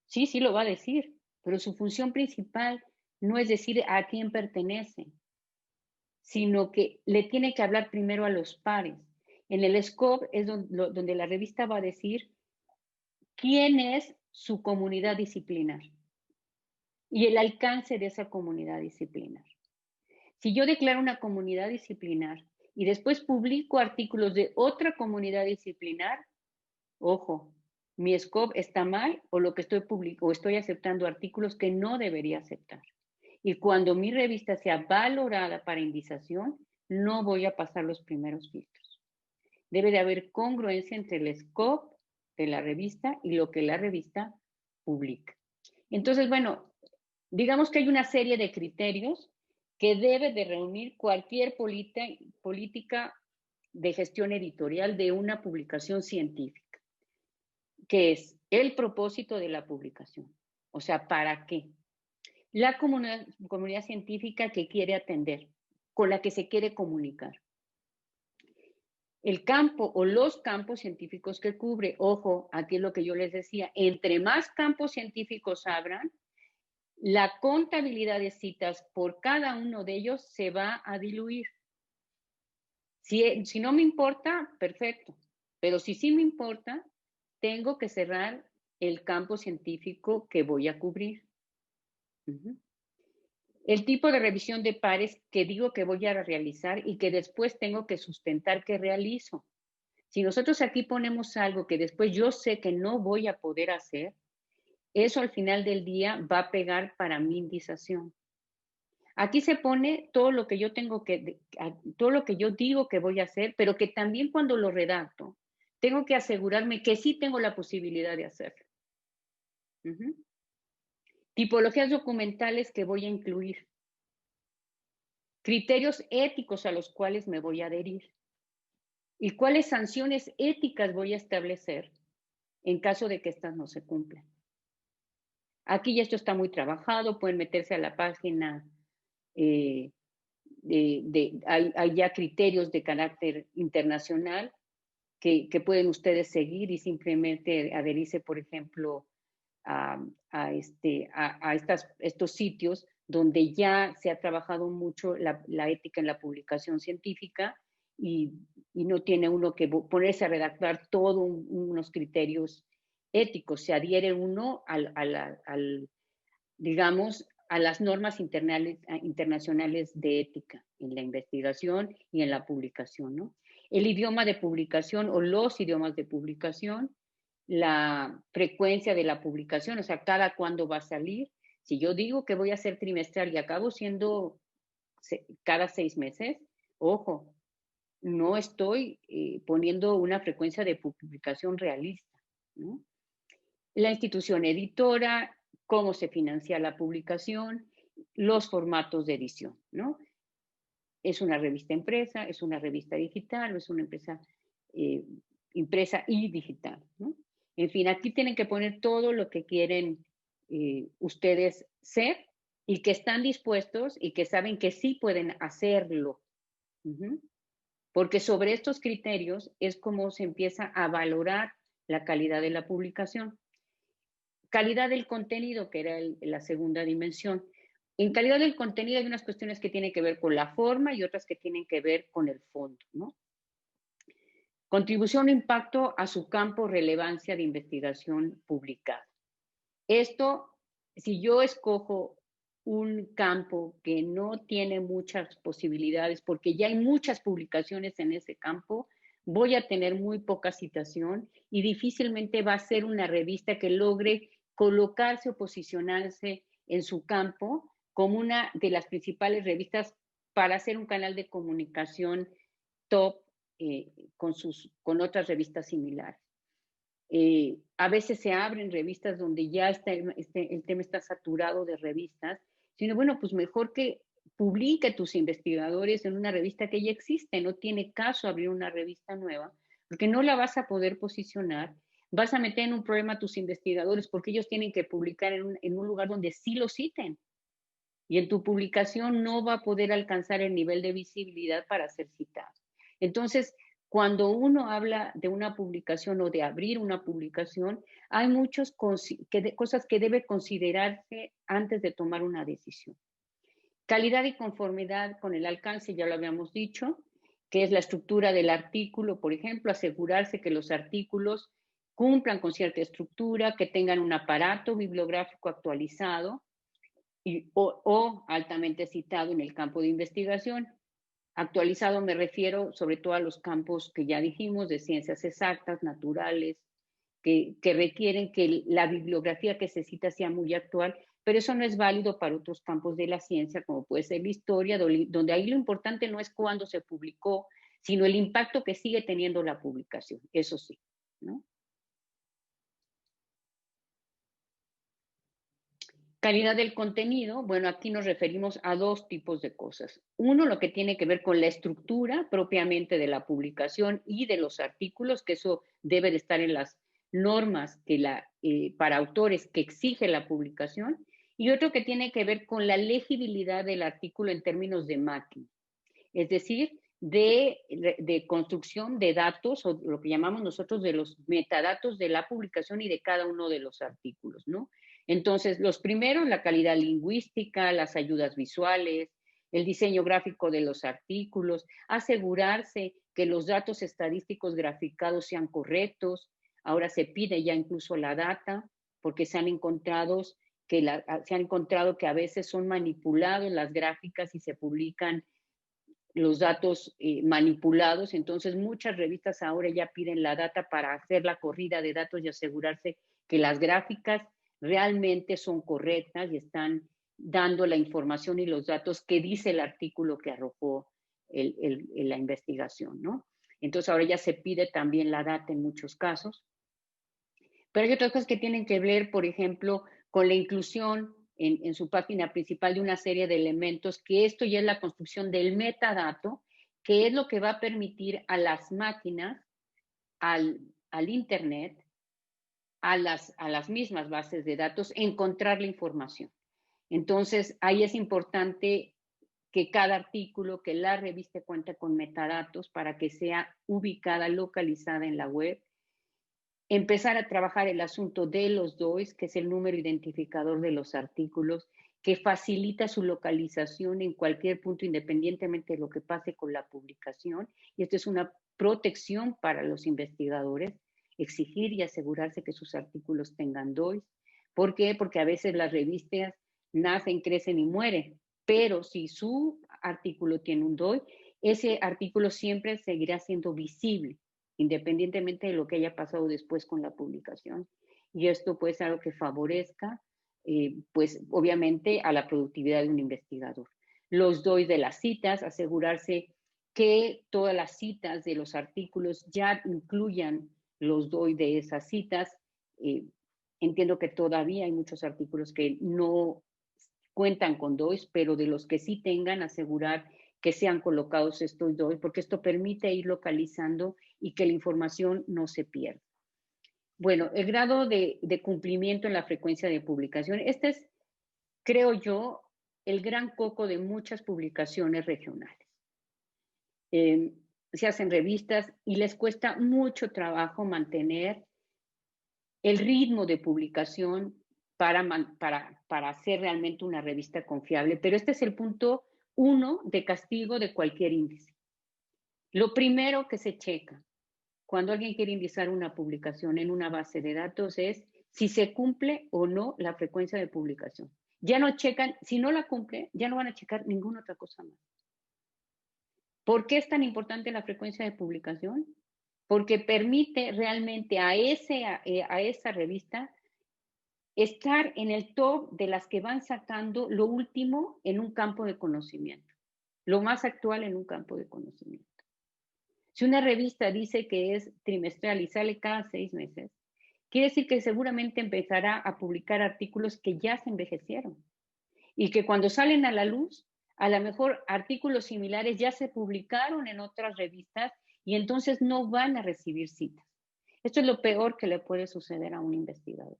Sí, sí lo va a decir, pero su función principal no es decir a quién pertenece, sino que le tiene que hablar primero a los pares. En el scope es donde la revista va a decir quién es su comunidad disciplinar y el alcance de esa comunidad disciplinar. Si yo declaro una comunidad disciplinar y después publico artículos de otra comunidad disciplinar, ojo, mi scope está mal o lo que estoy publicando o estoy aceptando artículos que no debería aceptar. Y cuando mi revista sea valorada para indización, no voy a pasar los primeros filtros. Debe de haber congruencia entre el scope de la revista y lo que la revista publica. Entonces, bueno, digamos que hay una serie de criterios que debe de reunir cualquier política de gestión editorial de una publicación científica, que es el propósito de la publicación. O sea, ¿para qué? La comunidad científica que quiere atender, con la que se quiere comunicar. El campo o los campos científicos que cubre, ojo, aquí es lo que yo les decía, entre más campos científicos abran, la contabilidad de citas por cada uno de ellos se va a diluir. Si no me importa, perfecto, pero si sí me importa, tengo que cerrar el campo científico que voy a cubrir. El tipo de revisión de pares que digo que voy a realizar y que después tengo que sustentar que realizo. Si nosotros aquí ponemos algo que después yo sé que no voy a poder hacer, eso al final del día va a pegar para mi indización. Aquí se pone todo lo que yo tengo todo lo que yo digo que voy a hacer, pero que también cuando lo redacto, tengo que asegurarme que sí tengo la posibilidad de hacerlo. Tipologías documentales que voy a incluir. Criterios éticos a los cuales me voy a adherir. ¿Y cuáles sanciones éticas voy a establecer en caso de que estas no se cumplan? Aquí ya esto está muy trabajado, pueden meterse a la página, hay ya criterios de carácter internacional que pueden ustedes seguir y simplemente adherirse, por ejemplo, a estos sitios donde ya se ha trabajado mucho la ética en la publicación científica y no tiene uno que ponerse a redactar todos unos criterios éticos, se adhiere uno digamos, a las normas internacionales de ética en la investigación y en la publicación, ¿no? El idioma de publicación o los idiomas de publicación, la frecuencia de la publicación, o sea, cada cuándo va a salir. Si yo digo que voy a hacer trimestral y acabo siendo cada 6 meses, ojo, no estoy poniendo una frecuencia de publicación realista, ¿no? La institución editora, cómo se financia la publicación, los formatos de edición, ¿no? es una revista impresa, es una revista digital o es una empresa impresa y digital, ¿no? En fin, aquí tienen que poner todo lo que quieren ustedes ser y que están dispuestos y que saben que sí pueden hacerlo. Ujú. Porque sobre estos criterios es como se empieza a valorar la calidad de la publicación. Calidad del contenido, que era la segunda dimensión. En calidad del contenido hay unas cuestiones que tienen que ver con la forma y otras que tienen que ver con el fondo, ¿no? Contribución o impacto a su campo, relevancia de investigación publicada. Esto, si yo escojo un campo que no tiene muchas posibilidades, porque ya hay muchas publicaciones en ese campo, voy a tener muy poca citación y difícilmente va a ser una revista que logre colocarse o posicionarse en su campo como una de las principales revistas para hacer un canal de comunicación top con otras revistas similares. A veces se abren revistas donde ya el tema está saturado de revistas, sino bueno, pues mejor que publique tus investigadores en una revista que ya existe, no tiene caso abrir una revista nueva, porque no la vas a poder posicionar, vas a meter en un problema a tus investigadores porque ellos tienen que publicar en un lugar donde sí lo citen. Y en tu publicación no va a poder alcanzar el nivel de visibilidad para ser citado. Entonces, cuando uno habla de una publicación o de abrir una publicación, hay muchas cosas que debe considerarse antes de tomar una decisión. Calidad y conformidad con el alcance, ya lo habíamos dicho, que es la estructura del artículo, por ejemplo, asegurarse que los artículos cumplan con cierta estructura, que tengan un aparato bibliográfico actualizado, o altamente citado en el campo de investigación. Actualizado me refiero sobre todo a los campos que ya dijimos, de ciencias exactas, naturales, que requieren que la bibliografía que se cita sea muy actual, pero eso no es válido para otros campos de la ciencia, como puede ser la historia, donde ahí lo importante no es cuándo se publicó, sino el impacto que sigue teniendo la publicación, eso sí, ¿no? Calidad del contenido, bueno, aquí nos referimos a dos tipos de cosas. Uno, lo que tiene que ver con la estructura propiamente de la publicación y de los artículos, que eso debe de estar en las normas para autores que exige la publicación. Y otro que tiene que ver con la legibilidad del artículo en términos de máquina, es decir, de construcción de datos, o lo que llamamos nosotros de los metadatos de la publicación y de cada uno de los artículos, ¿no? Entonces, los primeros, la calidad lingüística, las ayudas visuales, el diseño gráfico de los artículos, asegurarse que los datos estadísticos graficados sean correctos. Ahora se pide ya incluso la data, porque se han encontrado que a veces son manipulados las gráficas y se publican los datos manipulados. Entonces, muchas revistas ahora ya piden la data para hacer la corrida de datos y asegurarse que las gráficas realmente son correctas y están dando la información y los datos que dice el artículo que arrojó la investigación, ¿no? Entonces, ahora ya se pide también la data en muchos casos. Pero hay otras cosas que tienen que ver, por ejemplo, con la inclusión en su página principal de una serie de elementos, que esto ya es la construcción del metadato, que es lo que va a permitir a las máquinas, al Internet, a las mismas bases de datos, encontrar la información. Entonces, ahí es importante que cada artículo, que la revista cuente con metadatos para que sea ubicada, localizada en la web. Empezar a trabajar el asunto de los DOIs, que es el número identificador de los artículos, que facilita su localización en cualquier punto, independientemente de lo que pase con la publicación. Y esto es una protección para los investigadores, exigir y asegurarse que sus artículos tengan DOIs. ¿Por qué? Porque a veces las revistas nacen, crecen y mueren, pero si su artículo tiene un DOI, ese artículo siempre seguirá siendo visible, independientemente de lo que haya pasado después con la publicación. Y esto puede ser algo que favorezca, pues obviamente, a la productividad de un investigador. Los DOI de las citas, asegurarse que todas las citas de los artículos ya incluyan los DOI de esas citas. Entiendo que todavía hay muchos artículos que no cuentan con DOIs, pero de los que sí tengan, asegurar que sean colocados estos dos, porque esto permite ir localizando y que la información no se pierda. Bueno, el grado de cumplimiento en la frecuencia de publicación, este es, creo yo, el gran coco de muchas publicaciones regionales. Se hacen revistas y les cuesta mucho trabajo mantener el ritmo de publicación para hacer realmente una revista confiable, pero este es el punto 1 de castigo de cualquier índice. Lo primero que se checa cuando alguien quiere indizar una publicación en una base de datos es si se cumple o no la frecuencia de publicación. Ya no checan, si no la cumple, ya no van a checar ninguna otra cosa más. ¿Por qué es tan importante la frecuencia de publicación? Porque permite realmente a esa revista estar en el top de las que van sacando lo último en un campo de conocimiento, lo más actual en un campo de conocimiento. Si una revista dice que es trimestral y sale cada 6 meses, quiere decir que seguramente empezará a publicar artículos que ya se envejecieron y que cuando salen a la luz, a lo mejor artículos similares ya se publicaron en otras revistas y entonces no van a recibir citas. Esto es lo peor que le puede suceder a un investigador,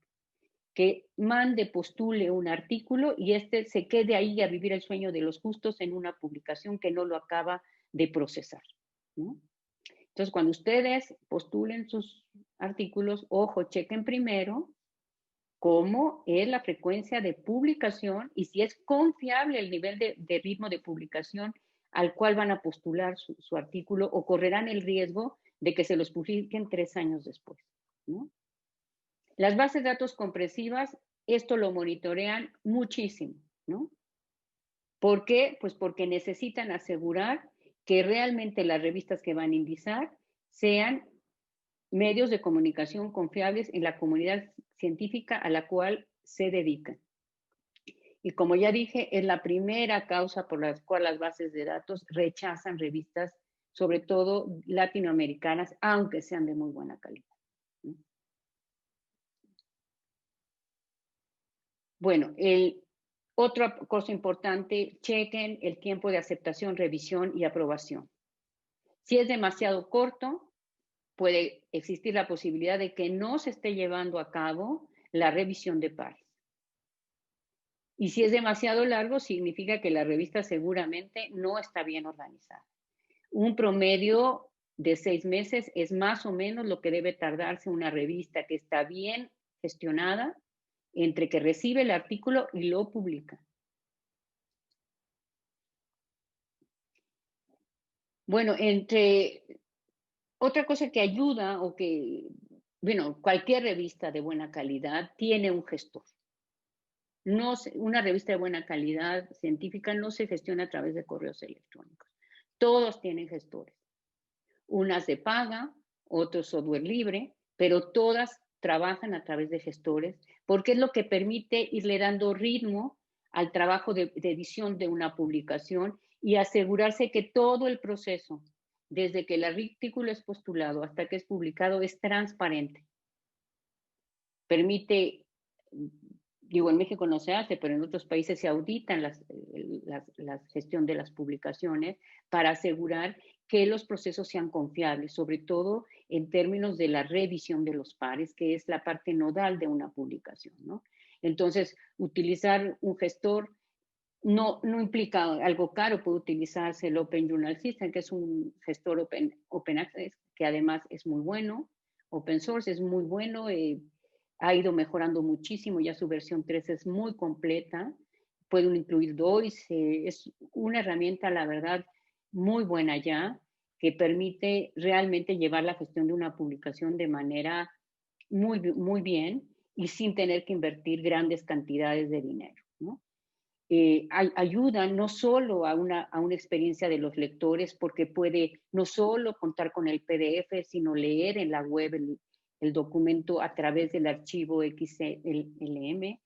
que mande, postule un artículo y este se quede ahí a vivir el sueño de los justos en una publicación que no lo acaba de procesar, ¿no? Entonces, cuando ustedes postulen sus artículos, ojo, chequen primero cómo es la frecuencia de publicación y si es confiable el nivel de ritmo de publicación al cual van a postular su artículo o correrán el riesgo de que se los publiquen 3 años después, ¿no? Las bases de datos compresivas, esto lo monitorean muchísimo, ¿no? ¿Por qué? Pues porque necesitan asegurar que realmente las revistas que van a indizar sean medios de comunicación confiables en la comunidad científica a la cual se dedican. Y como ya dije, es la primera causa por la cual las bases de datos rechazan revistas, sobre todo latinoamericanas, aunque sean de muy buena calidad. Bueno, otra cosa importante, chequen el tiempo de aceptación, revisión y aprobación. Si es demasiado corto, puede existir la posibilidad de que no se esté llevando a cabo la revisión de pares. Y si es demasiado largo, significa que la revista seguramente no está bien organizada. Un promedio de 6 meses es más o menos lo que debe tardarse una revista que está bien gestionada entre que recibe el artículo y lo publica. Bueno, otra cosa que ayuda o que, bueno, cualquier revista de buena calidad tiene un gestor. No, una revista de buena calidad científica no se gestiona a través de correos electrónicos. Todos tienen gestores. Unas de paga, otros software libre, pero todas trabajan a través de gestores porque es lo que permite irle dando ritmo al trabajo de edición de una publicación y asegurarse que todo el proceso, desde que el artículo es postulado hasta que es publicado, es transparente. Permite, digo, en México no se hace, pero en otros países se auditan la gestión de las publicaciones para asegurar que los procesos sean confiables, sobre todo en términos de la revisión de los pares, que es la parte nodal de una publicación, ¿no? Entonces, utilizar un gestor no implica algo caro, puede utilizarse el Open Journal System, que es un gestor open access, que además es muy bueno, open source, es muy bueno, ha ido mejorando muchísimo, ya su versión 3 es muy completa, pueden incluir DOIs, es una herramienta, la verdad, muy buena ya, que permite realmente llevar la gestión de una publicación de manera muy bien y sin tener que invertir grandes cantidades de dinero, ¿no? Ayudan no solo a una experiencia de los lectores, porque puede no solo contar con el PDF, sino leer en la web el documento a través del archivo XLM,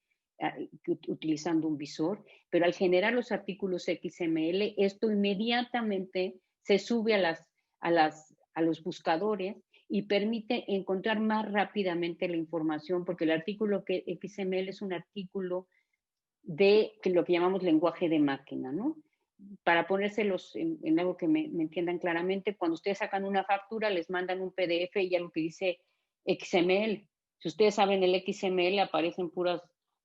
utilizando un visor, pero al generar los artículos XML, esto inmediatamente se sube a los buscadores y permite encontrar más rápidamente la información, porque el artículo XML es un artículo de lo que llamamos lenguaje de máquina, ¿no? para ponérselos en algo que me entiendan claramente, cuando ustedes sacan una factura, les mandan un PDF y algo que dice XML. Si ustedes saben el XML, aparecen puras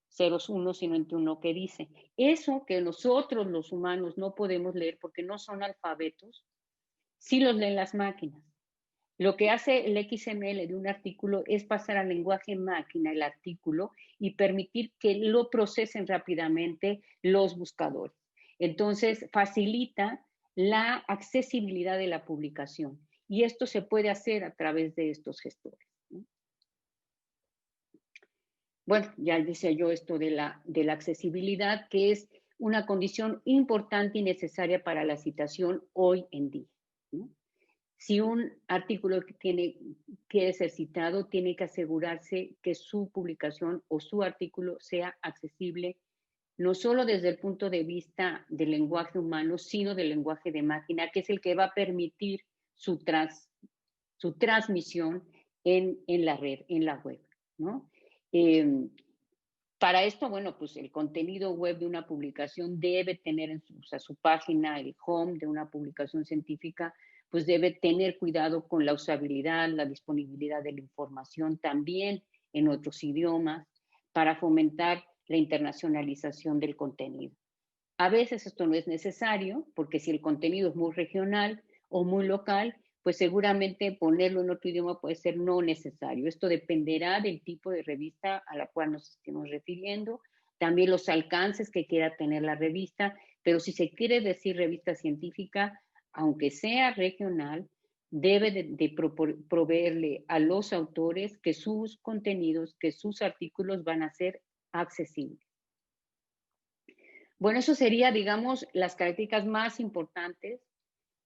ceros, unos y no entiendo qué dice. Eso que nosotros los humanos no podemos leer porque no son alfabetos, sí los leen las máquinas. Lo que hace el XML de un artículo es pasar al lenguaje máquina el artículo y permitir que lo procesen rápidamente los buscadores. Entonces, facilita la accesibilidad de la publicación. Y esto se puede hacer a través de estos gestores, ¿no? Bueno, ya decía yo esto de la accesibilidad, que es una condición importante y necesaria para la citación hoy en día, ¿no? Si un artículo quiere ser citado, tiene que asegurarse que su publicación o su artículo sea accesible, no solo desde el punto de vista del lenguaje humano, sino del lenguaje de máquina, que es el que va a permitir su transmisión en la red, en la web, ¿no? Para esto, bueno, pues el contenido web de una publicación debe tener en su página, el home de una publicación científica, pues debe tener cuidado con la usabilidad, la disponibilidad de la información también en otros idiomas para fomentar la internacionalización del contenido. A veces esto no es necesario porque si el contenido es muy regional o muy local, pues seguramente ponerlo en otro idioma puede ser no necesario. Esto dependerá del tipo de revista a la cual nos estemos refiriendo, también los alcances que quiera tener la revista, pero si se quiere decir revista científica, aunque sea regional, debe de proveerle a los autores que sus contenidos, que sus artículos van a ser accesibles. Bueno, eso sería, digamos, las características más importantes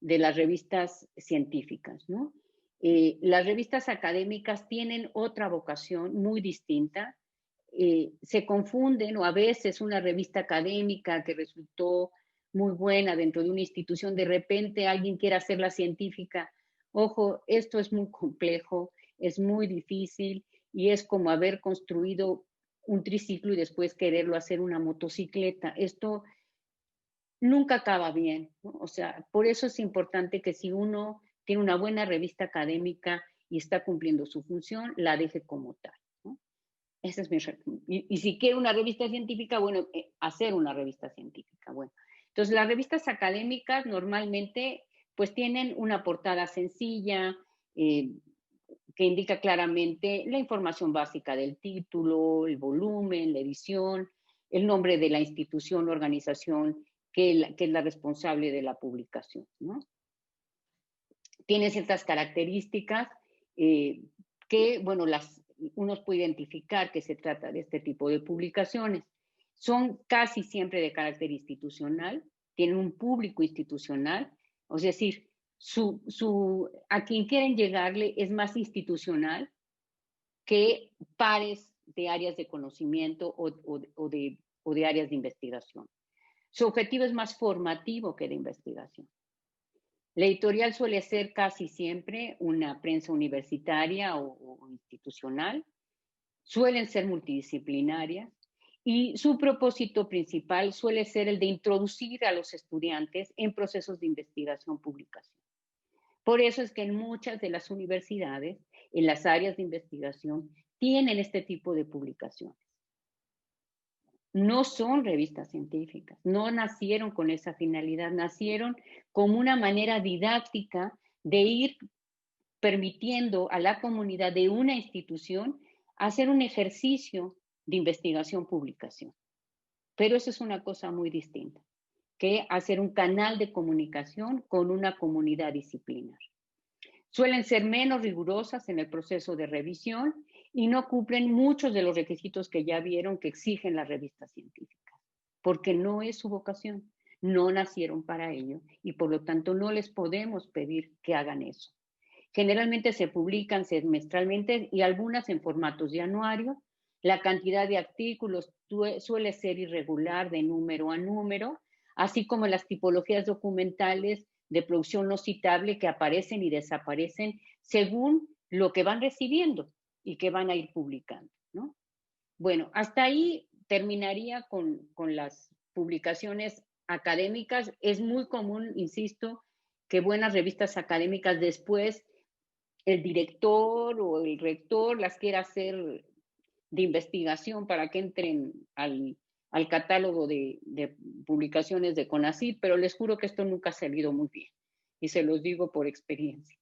de las revistas científicas, ¿no? Las revistas académicas tienen otra vocación muy distinta. Se confunden o a veces una revista académica que resultó muy buena dentro de una institución, de repente alguien quiere hacerla científica. Ojo, esto es muy complejo, es muy difícil y es como haber construido un triciclo y después quererlo hacer una motocicleta. Esto nunca acaba bien, ¿no? O sea, por eso es importante que si uno tiene una buena revista académica y está cumpliendo su función, la deje como tal, ¿no? Esa es y si quiere una revista científica, bueno, hacer una revista científica, bueno. Entonces, las revistas académicas normalmente pues tienen una portada sencilla, que indica claramente la información básica del título, el volumen, la edición, el nombre de la institución o organización que es la responsable de la publicación, ¿no? Tiene ciertas características que, bueno, uno puede identificar que se trata de este tipo de publicaciones. Son casi siempre de carácter institucional, tienen un público institucional, es decir, a quien quieren llegarle es más institucional que pares de áreas de conocimiento o de áreas de investigación. Su objetivo es más formativo que de investigación. La editorial suele ser casi siempre una prensa universitaria o institucional, suelen ser multidisciplinarias y su propósito principal suele ser el de introducir a los estudiantes en procesos de investigación-publicación. Por eso es que en muchas de las universidades, en las áreas de investigación, tienen este tipo de publicaciones. No son revistas científicas, no nacieron con esa finalidad, nacieron como una manera didáctica de ir permitiendo a la comunidad de una institución hacer un ejercicio de investigación-publicación. Pero eso es una cosa muy distinta que hacer un canal de comunicación con una comunidad disciplinar. Suelen ser menos rigurosas en el proceso de revisión y no cumplen muchos de los requisitos que ya vieron que exigen las revistas científicas, porque no es su vocación, no nacieron para ello y por lo tanto no les podemos pedir que hagan eso. Generalmente se publican semestralmente y algunas en formatos de anuario. La cantidad de artículos suele ser irregular de número a número, así como las tipologías documentales de producción no citable que aparecen y desaparecen según lo que van recibiendo y que van a ir publicando, ¿no? Bueno, hasta ahí terminaría con las publicaciones académicas. Es muy común, insisto, que buenas revistas académicas después el director o el rector las quiera hacer de investigación para que entren al catálogo de publicaciones de CONACYT, pero les juro que esto nunca ha salido muy bien y se los digo por experiencia.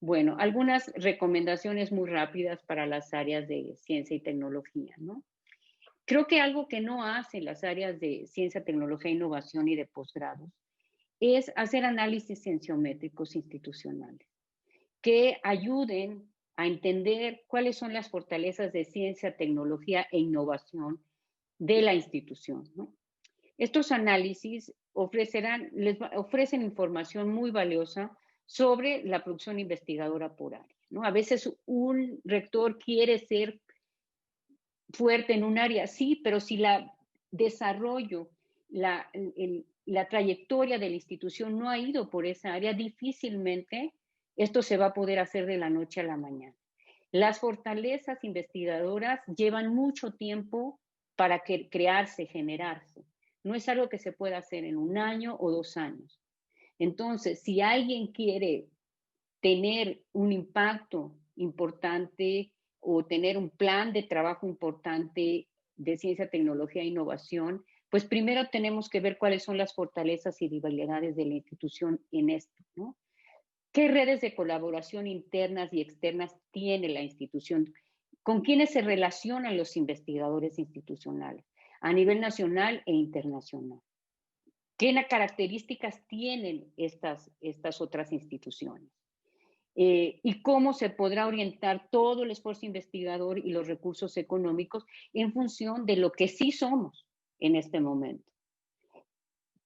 Bueno, algunas recomendaciones muy rápidas para las áreas de ciencia y tecnología, ¿no? Creo que algo que no hacen las áreas de ciencia, tecnología, innovación y de posgrados es hacer análisis cienciométricos institucionales que ayuden a entender cuáles son las fortalezas de ciencia, tecnología e innovación de la institución, ¿no? Estos análisis ofrecen información muy valiosa sobre la producción investigadora por área, ¿no? A veces un rector quiere ser fuerte en un área, sí, pero si la desarrollo, la trayectoria de la institución no ha ido por esa área, difícilmente esto se va a poder hacer de la noche a la mañana. Las fortalezas investigadoras llevan mucho tiempo para crearse, generarse. No es algo que se pueda hacer en 1 año o 2 años. Entonces, si alguien quiere tener un impacto importante o tener un plan de trabajo importante de ciencia, tecnología e innovación, pues primero tenemos que ver cuáles son las fortalezas y debilidades de la institución en esto, ¿no? ¿Qué redes de colaboración internas y externas tiene la institución? ¿Con quiénes se relacionan los investigadores institucionales a nivel nacional e internacional? ¿Qué características tienen estas otras instituciones? Y cómo se podrá orientar todo el esfuerzo investigador y los recursos económicos en función de lo que sí somos en este momento.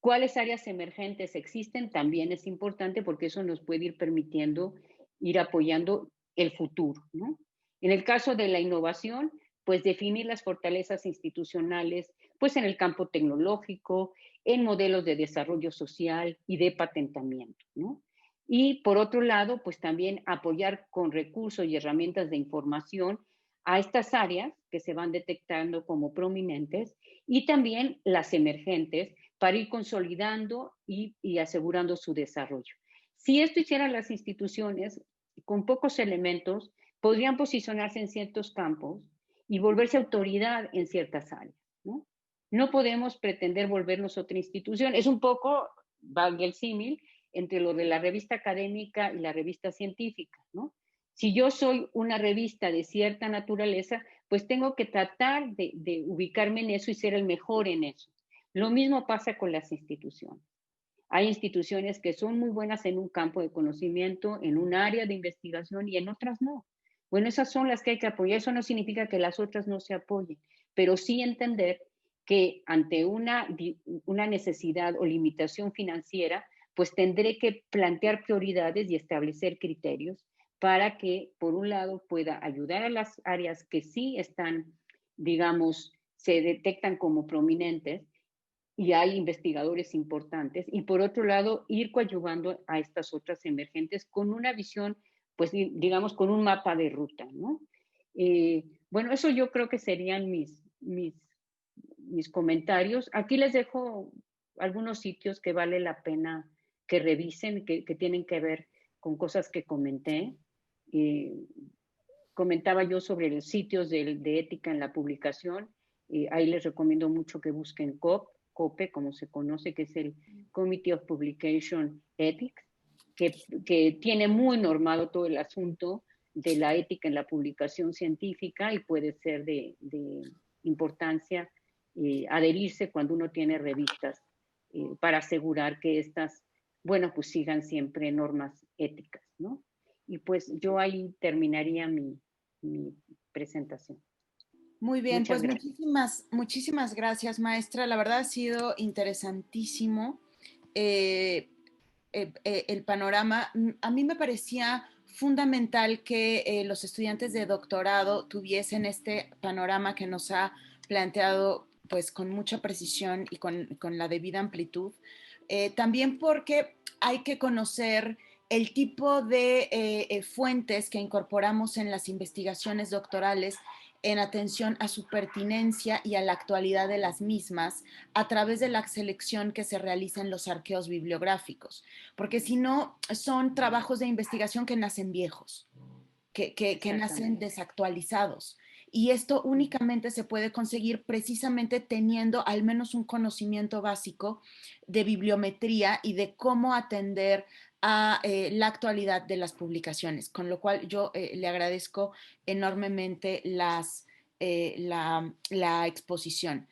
¿Cuáles áreas emergentes existen? También es importante porque eso nos puede ir permitiendo ir apoyando el futuro, ¿no? En el caso de la innovación, pues definir las fortalezas institucionales, pues en el campo tecnológico, en modelos de desarrollo social y de patentamiento, ¿no? Y por otro lado, pues también apoyar con recursos y herramientas de información a estas áreas que se van detectando como prominentes y también las emergentes para ir consolidando y asegurando su desarrollo. Si esto hicieran las instituciones, con pocos elementos, podrían posicionarse en ciertos campos y volverse autoridad en ciertas áreas, ¿no? No podemos pretender volvernos otra institución. Es un poco, valga el símil, entre lo de la revista académica y la revista científica, ¿no? Si yo soy una revista de cierta naturaleza, pues tengo que tratar de ubicarme en eso y ser el mejor en eso. Lo mismo pasa con las instituciones. Hay instituciones que son muy buenas en un campo de conocimiento, en un área de investigación y en otras no. Bueno, esas son las que hay que apoyar. Eso no significa que las otras no se apoyen, pero sí entender que ante una necesidad o limitación financiera, pues tendré que plantear prioridades y establecer criterios para que, por un lado, pueda ayudar a las áreas que sí están, digamos, se detectan como prominentes y hay investigadores importantes, y por otro lado, ir coadyuvando a estas otras emergentes con una visión, pues digamos, con un mapa de ruta, ¿no? Bueno, eso yo creo que serían mis comentarios. Aquí les dejo algunos sitios que vale la pena que revisen, que tienen que ver con cosas que comenté. Comentaba yo sobre los sitios de ética en la publicación. Ahí les recomiendo mucho que busquen COPE, como se conoce, que es el Committee of Publication Ethics, que tiene muy normado todo el asunto de la ética en la publicación científica y puede ser de importancia adherirse cuando uno tiene revistas para asegurar que estas, bueno, pues sigan siempre normas éticas, ¿no? Y pues yo ahí terminaría mi presentación. Muy bien, Muchas pues gracias. muchísimas gracias, maestra. La verdad ha sido interesantísimo el panorama. A mí me parecía fundamental que los estudiantes de doctorado tuviesen este panorama que nos ha planteado pues con mucha precisión y con la debida amplitud. También porque hay que conocer el tipo de fuentes que incorporamos en las investigaciones doctorales en atención a su pertinencia y a la actualidad de las mismas a través de la selección que se realiza en los arqueos bibliográficos, porque si no, son trabajos de investigación que nacen viejos, que nacen Exactamente. desactualizados. Y esto únicamente se puede conseguir precisamente teniendo al menos un conocimiento básico de bibliometría y de cómo atender a la actualidad de las publicaciones, con lo cual yo le agradezco enormemente la exposición.